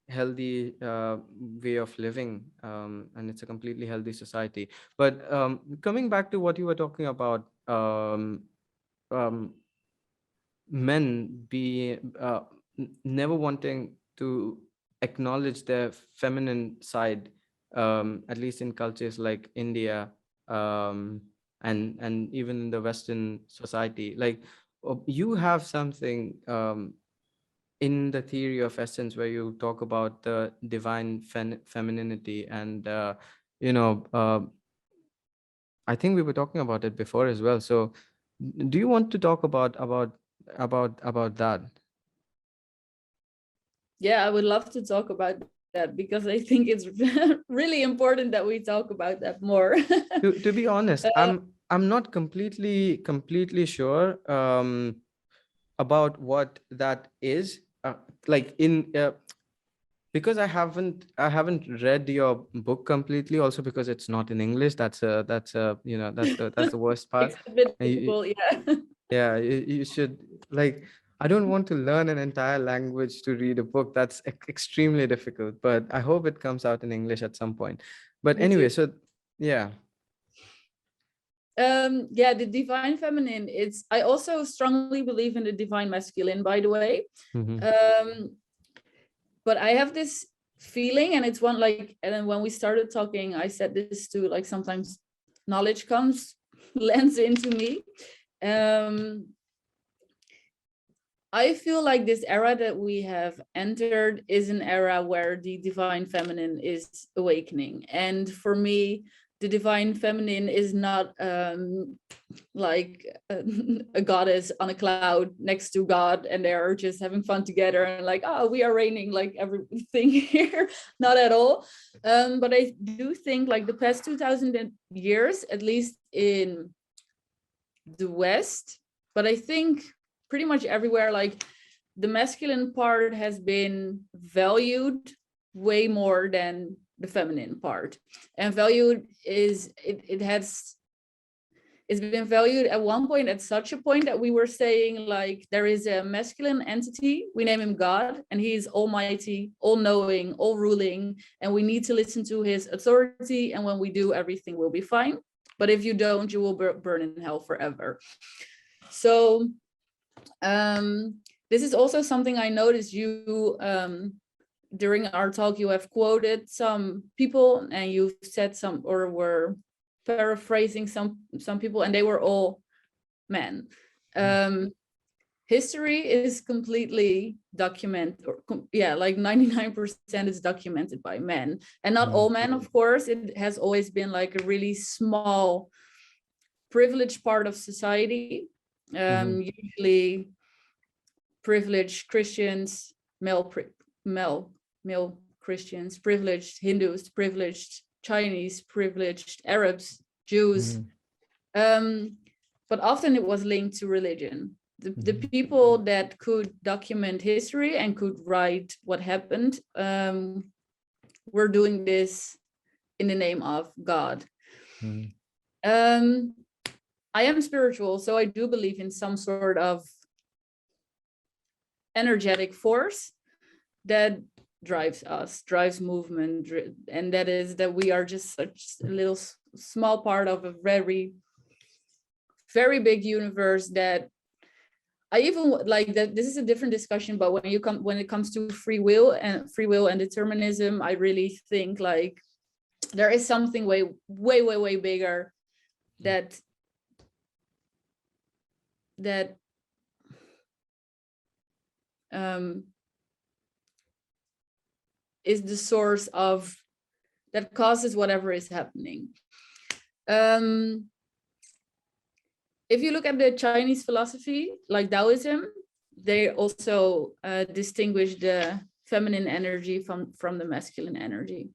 healthy way of living, and it's a completely healthy society. But coming back to what you were talking about, um, men never wanting to acknowledge their feminine side, at least in cultures like India, and even in the Western society. Like you have something in the theory of essence where you talk about the divine femininity, and you know I think we were talking about it before as well. So do you want to talk about that? Yeah, I would love to talk about that because I think it's really important that we talk about that more. To be honest, Uh, I'm not completely sure about what that is, like in because I haven't read your book completely, also because it's not in English. That's that's the worst part. it's a bit And difficult, yeah. yeah, you should, like, I don't want to learn an entire language to read a book. That's extremely difficult, but I hope it comes out in English at some point. But Me too. anyway, so yeah. Yeah, the divine feminine, it's, I also strongly believe in the divine masculine, by the way. Hmm. um but I have this feeling, and it's one, like, and then when we started talking, I said this too, like sometimes knowledge comes lends into me. um I feel like this era that we have entered is an era where the divine feminine is awakening. And for me, the divine feminine is not like a goddess on a cloud next to God, and they're just having fun together and like, oh, we are reigning like everything here. Not at all. But I do think like the past 2000 years, at least in the West, but I think pretty much everywhere, like the masculine part has been valued way more than the feminine part. And valued is, it's been valued at one point, at such a point that we were saying like there is a masculine entity, we name him God, and he's almighty, all knowing, all ruling, and we need to listen to his authority, and when we do, everything will be fine. But if you don't, you will burn in hell forever. So this is also something I noticed you during our talk. You have quoted some people, and you've said some, or were paraphrasing some people, and they were all men. History is completely documented, or yeah, like 99% is documented by men, and not all men, of course. It has always been like a really small privileged part of society, usually privileged Christians, male Christians, privileged Hindus, privileged Chinese, privileged Arabs, Jews. But often it was linked to religion. The people that could document history and could write what happened were doing this in the name of God. I am spiritual, so I do believe in some sort of energetic force that drives us, drives movement, and that is that we are just such a little small part of a very, very big universe that I even like that. This is a different discussion, but when it comes to free will and determinism, I really think like there is something way bigger that is the source of that causes whatever is happening. If you look at the Chinese philosophy, like Taoism, they also distinguish the feminine energy from the masculine energy.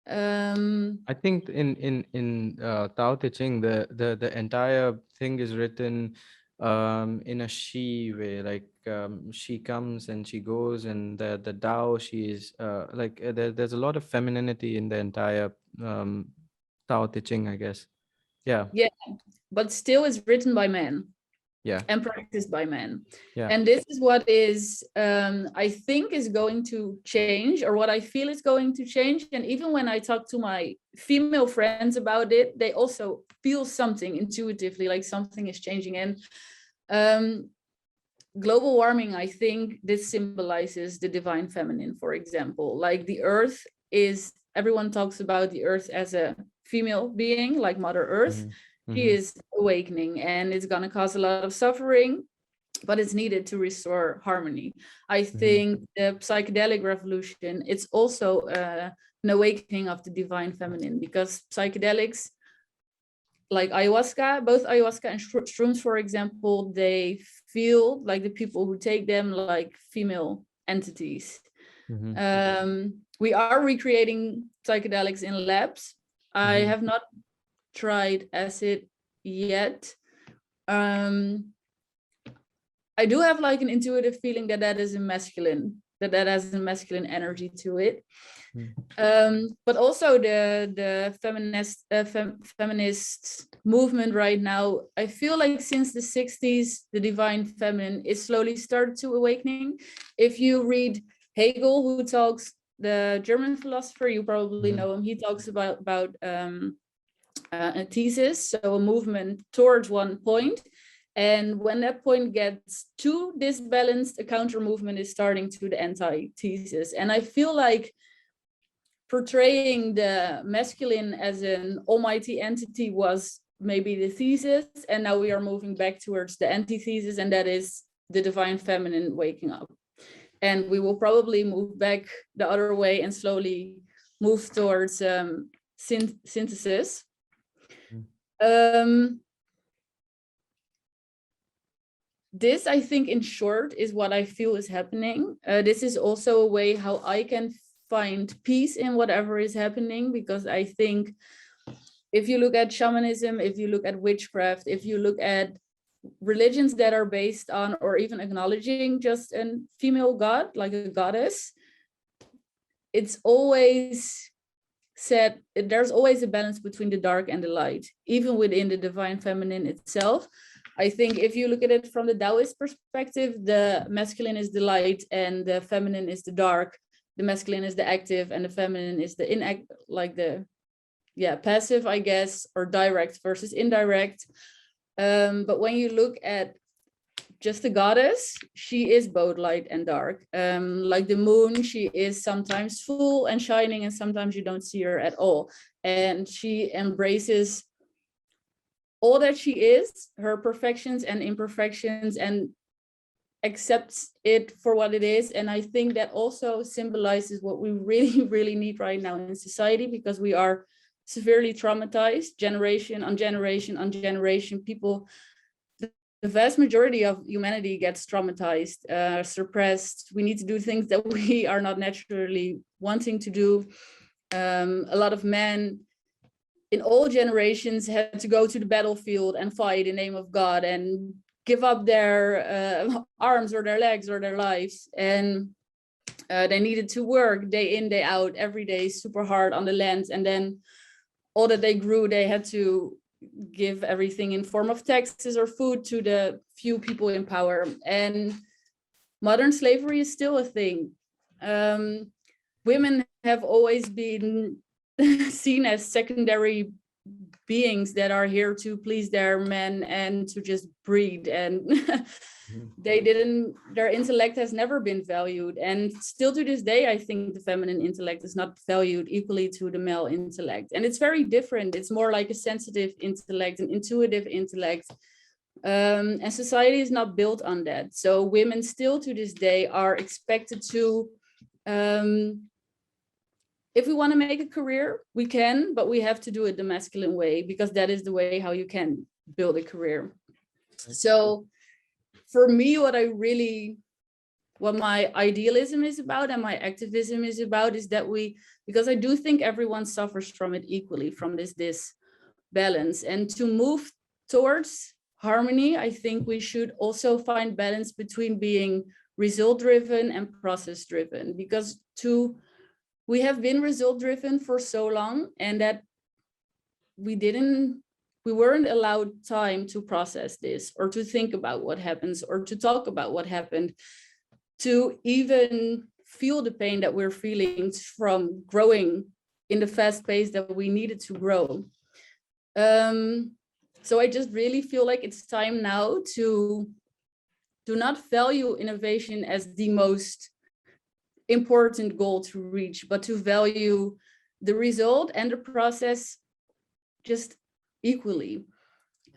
I think in Tao Te Ching, the entire thing is written in a she way, like she comes and she goes, and the Tao, she is there's a lot of femininity in the entire Tao Te Ching, I guess. Yeah. Yeah, but still is written by men. Yeah. And practiced by men. Yeah. And this is what is, I think is going to change, or what I feel is going to change. And even when I talk to my female friends about it, they also feel something intuitively, like something is changing. And global warming, I think this symbolizes the divine feminine, for example. Like the earth is, everyone talks about the earth as a female being, like Mother Earth. She is awakening, and it's going to cause a lot of suffering, but it's needed to restore harmony. I think the psychedelic revolution, it's also an awakening of the divine feminine, because psychedelics like ayahuasca, both ayahuasca and shrooms, for example, they feel like the people who take them like female entities. We are recreating psychedelics in labs. I have not tried acid yet. I do have like an intuitive feeling that is a masculine, that has a masculine energy to it. But also the feminist movement right now, I feel like since the 60s, the divine feminine is slowly started to awakening. If you read Hegel, who talks, the German philosopher, you probably know him, he talks about a thesis, so a movement towards one point. And when that point gets too disbalanced, a counter movement is starting to the anti-thesis. And I feel like portraying the masculine as an almighty entity was maybe the thesis, and now we are moving back towards the antithesis, and that is the divine feminine waking up. And we will probably move back the other way and slowly move towards synthesis. This, I think, in short, is what I feel is happening. This is also a way how I can find peace in whatever is happening, because I think if you look at shamanism, if you look at witchcraft, if you look at religions that are based on or even acknowledging just a female god, like a goddess, it's always said there's always a balance between the dark and the light, even within the divine feminine itself. I think if you look at it from the Taoist perspective, the masculine is the light and the feminine is the dark. The masculine is the active and the feminine is the passive, I guess, or direct versus indirect. But when you look at just the goddess, she is both light and dark. Like the moon, she is sometimes full and shining, and sometimes you don't see her at all. And she embraces all that she is, her perfections and imperfections, and accepts it for what it is. And I think that also symbolizes what we really, really need right now in society, because we are severely traumatized, generation on generation on generation. People, the vast majority of humanity gets traumatized, suppressed. We need to do things that we are not naturally wanting to do. A lot of men in all generations had to go to the battlefield and fight in the name of God and give up their arms or their legs or their lives. And they needed to work day in, day out, every day, super hard on the land. And then all that they grew, they had to give everything in form of taxes or food to the few people in power. And modern slavery is still a thing. Women have always been seen as secondary beings that are here to please their men and to just breed, and their intellect has never been valued, and still to this day I think the feminine intellect is not valued equally to the male intellect, and it's very different. It's more like a sensitive intellect, an intuitive intellect, and society is not built on that. So women still to this day are expected to, if we want to make a career, we can, but we have to do it the masculine way, because that is the way how you can build a career. So for me, what my idealism is about and my activism is about is that because I do think everyone suffers from it equally, from this balance. And to move towards harmony, I think we should also find balance between being result driven and process driven, because we have been result driven for so long, and that we weren't allowed time to process this, or to think about what happens, or to talk about what happened, to even feel the pain that we're feeling from growing in the fast pace that we needed to grow. So I just really feel like it's time now to do not value innovation as the most important goal to reach, but to value the result and the process just equally,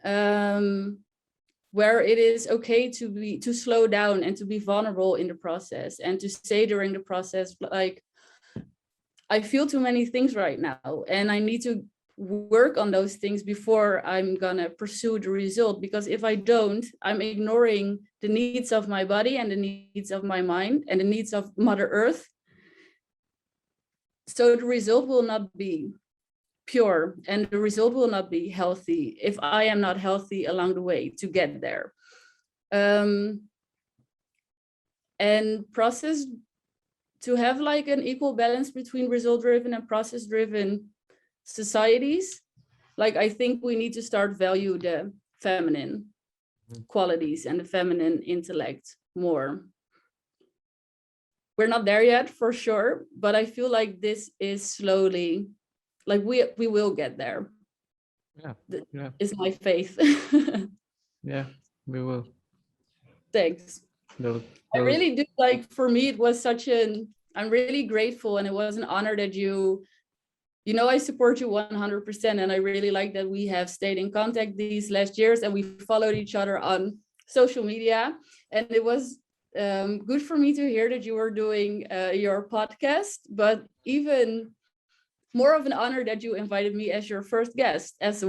where it is okay to slow down and to be vulnerable in the process, and to say during the process, like, I feel too many things right now and I need to work on those things before I'm gonna pursue the result, because if I don't, I'm ignoring the needs of my body and the needs of my mind and the needs of Mother Earth. So the result will not be pure, and the result will not be healthy if I am not healthy along the way to get there. And process, to have like an equal balance between result driven and process driven societies, like, I think we need to start value the feminine qualities and the feminine intellect more. We're not there yet for sure, but I feel like this is slowly, like, we will get there. Yeah. Is my faith. Yeah, we will. Thanks. I Those- really do, like, for me it was I'm really grateful, and it was an honor that I support you 100%, and I really like that we have stayed in contact these last years, and we followed each other on social media, and it was good for me to hear that you were doing your podcast, but even more of an honor that you invited me as your first guest as a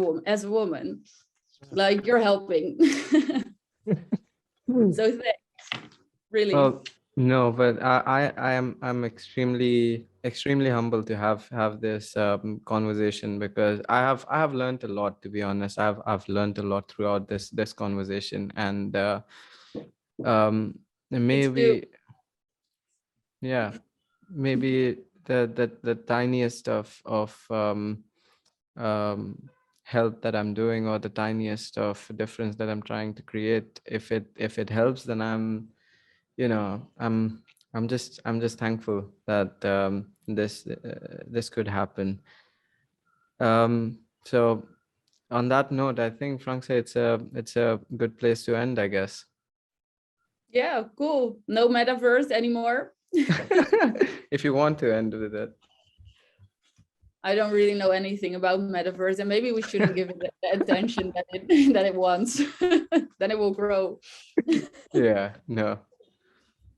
woman. Like, you're helping. So thanks, really. Well, no, but I'm extremely humbled to have this conversation, because I have learned a lot, to be honest. I've learned a lot throughout this conversation, and maybe, yeah, maybe the tiniest of help that I'm doing, or the tiniest of difference that I'm trying to create, if it helps, then I'm just thankful that this could happen. So on that note, I think, Franske, it's a good place to end, I guess. Yeah, cool. No metaverse anymore. If you want to end with it. I don't really know anything about metaverse, and maybe we shouldn't give it the attention that it wants. Then it will grow. Yeah, no.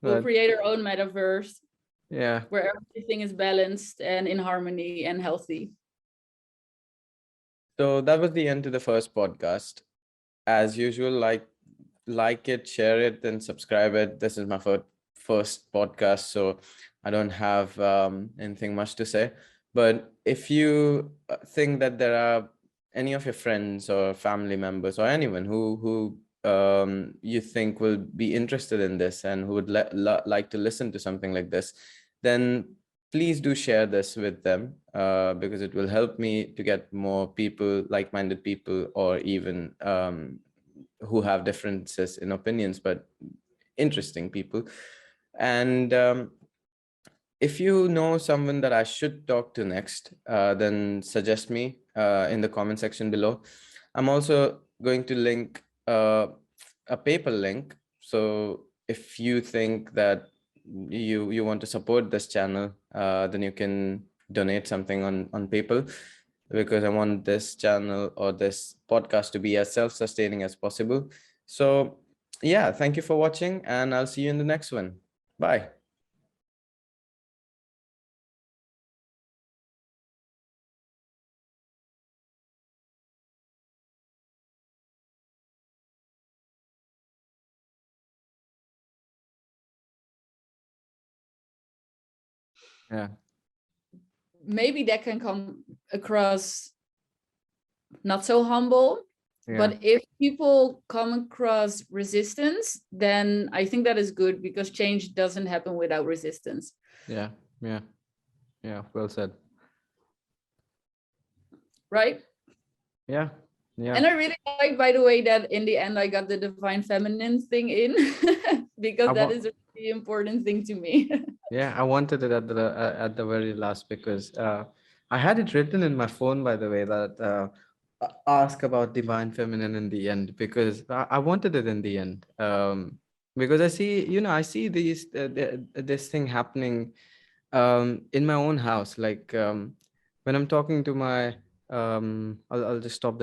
We'll But create our own metaverse. yeah. Where everything is balanced and in harmony and healthy. So that was the end to the first podcast. As usual, like it, share it, and subscribe it. This is my first podcast, so I don't have anything much to say. But if you think that there are any of your friends or family members or anyone who you think will be interested in this and who would like to listen to something like this, then please do share this with them, because it will help me to get more people, like-minded people, or even who have differences in opinions, but interesting people. And if you know someone that I should talk to next, then suggest me. in the comment section below. I'm also going to link a PayPal link. So if you think that you want to support this channel, then you can donate something on PayPal, because I want this channel or this podcast to be as self-sustaining as possible. So yeah, thank you for watching, and I'll see you in the next one. Bye. Yeah. Maybe that can come across not so humble, Yeah. but if people come across resistance, then I think that is good, because change doesn't happen without resistance. Yeah. Yeah. Yeah. Well said. Right? Yeah. Yeah. And I really like, by the way, that in the end I got the divine feminine thing in, because that is a really important thing to me. Yeah, I wanted it at the very last, because I had it written in my phone, by the way, that ask about divine feminine in the end, because I wanted it in the end. Because I see, I see this thing happening in my own house. Like when I'm talking to my, I'll just stop the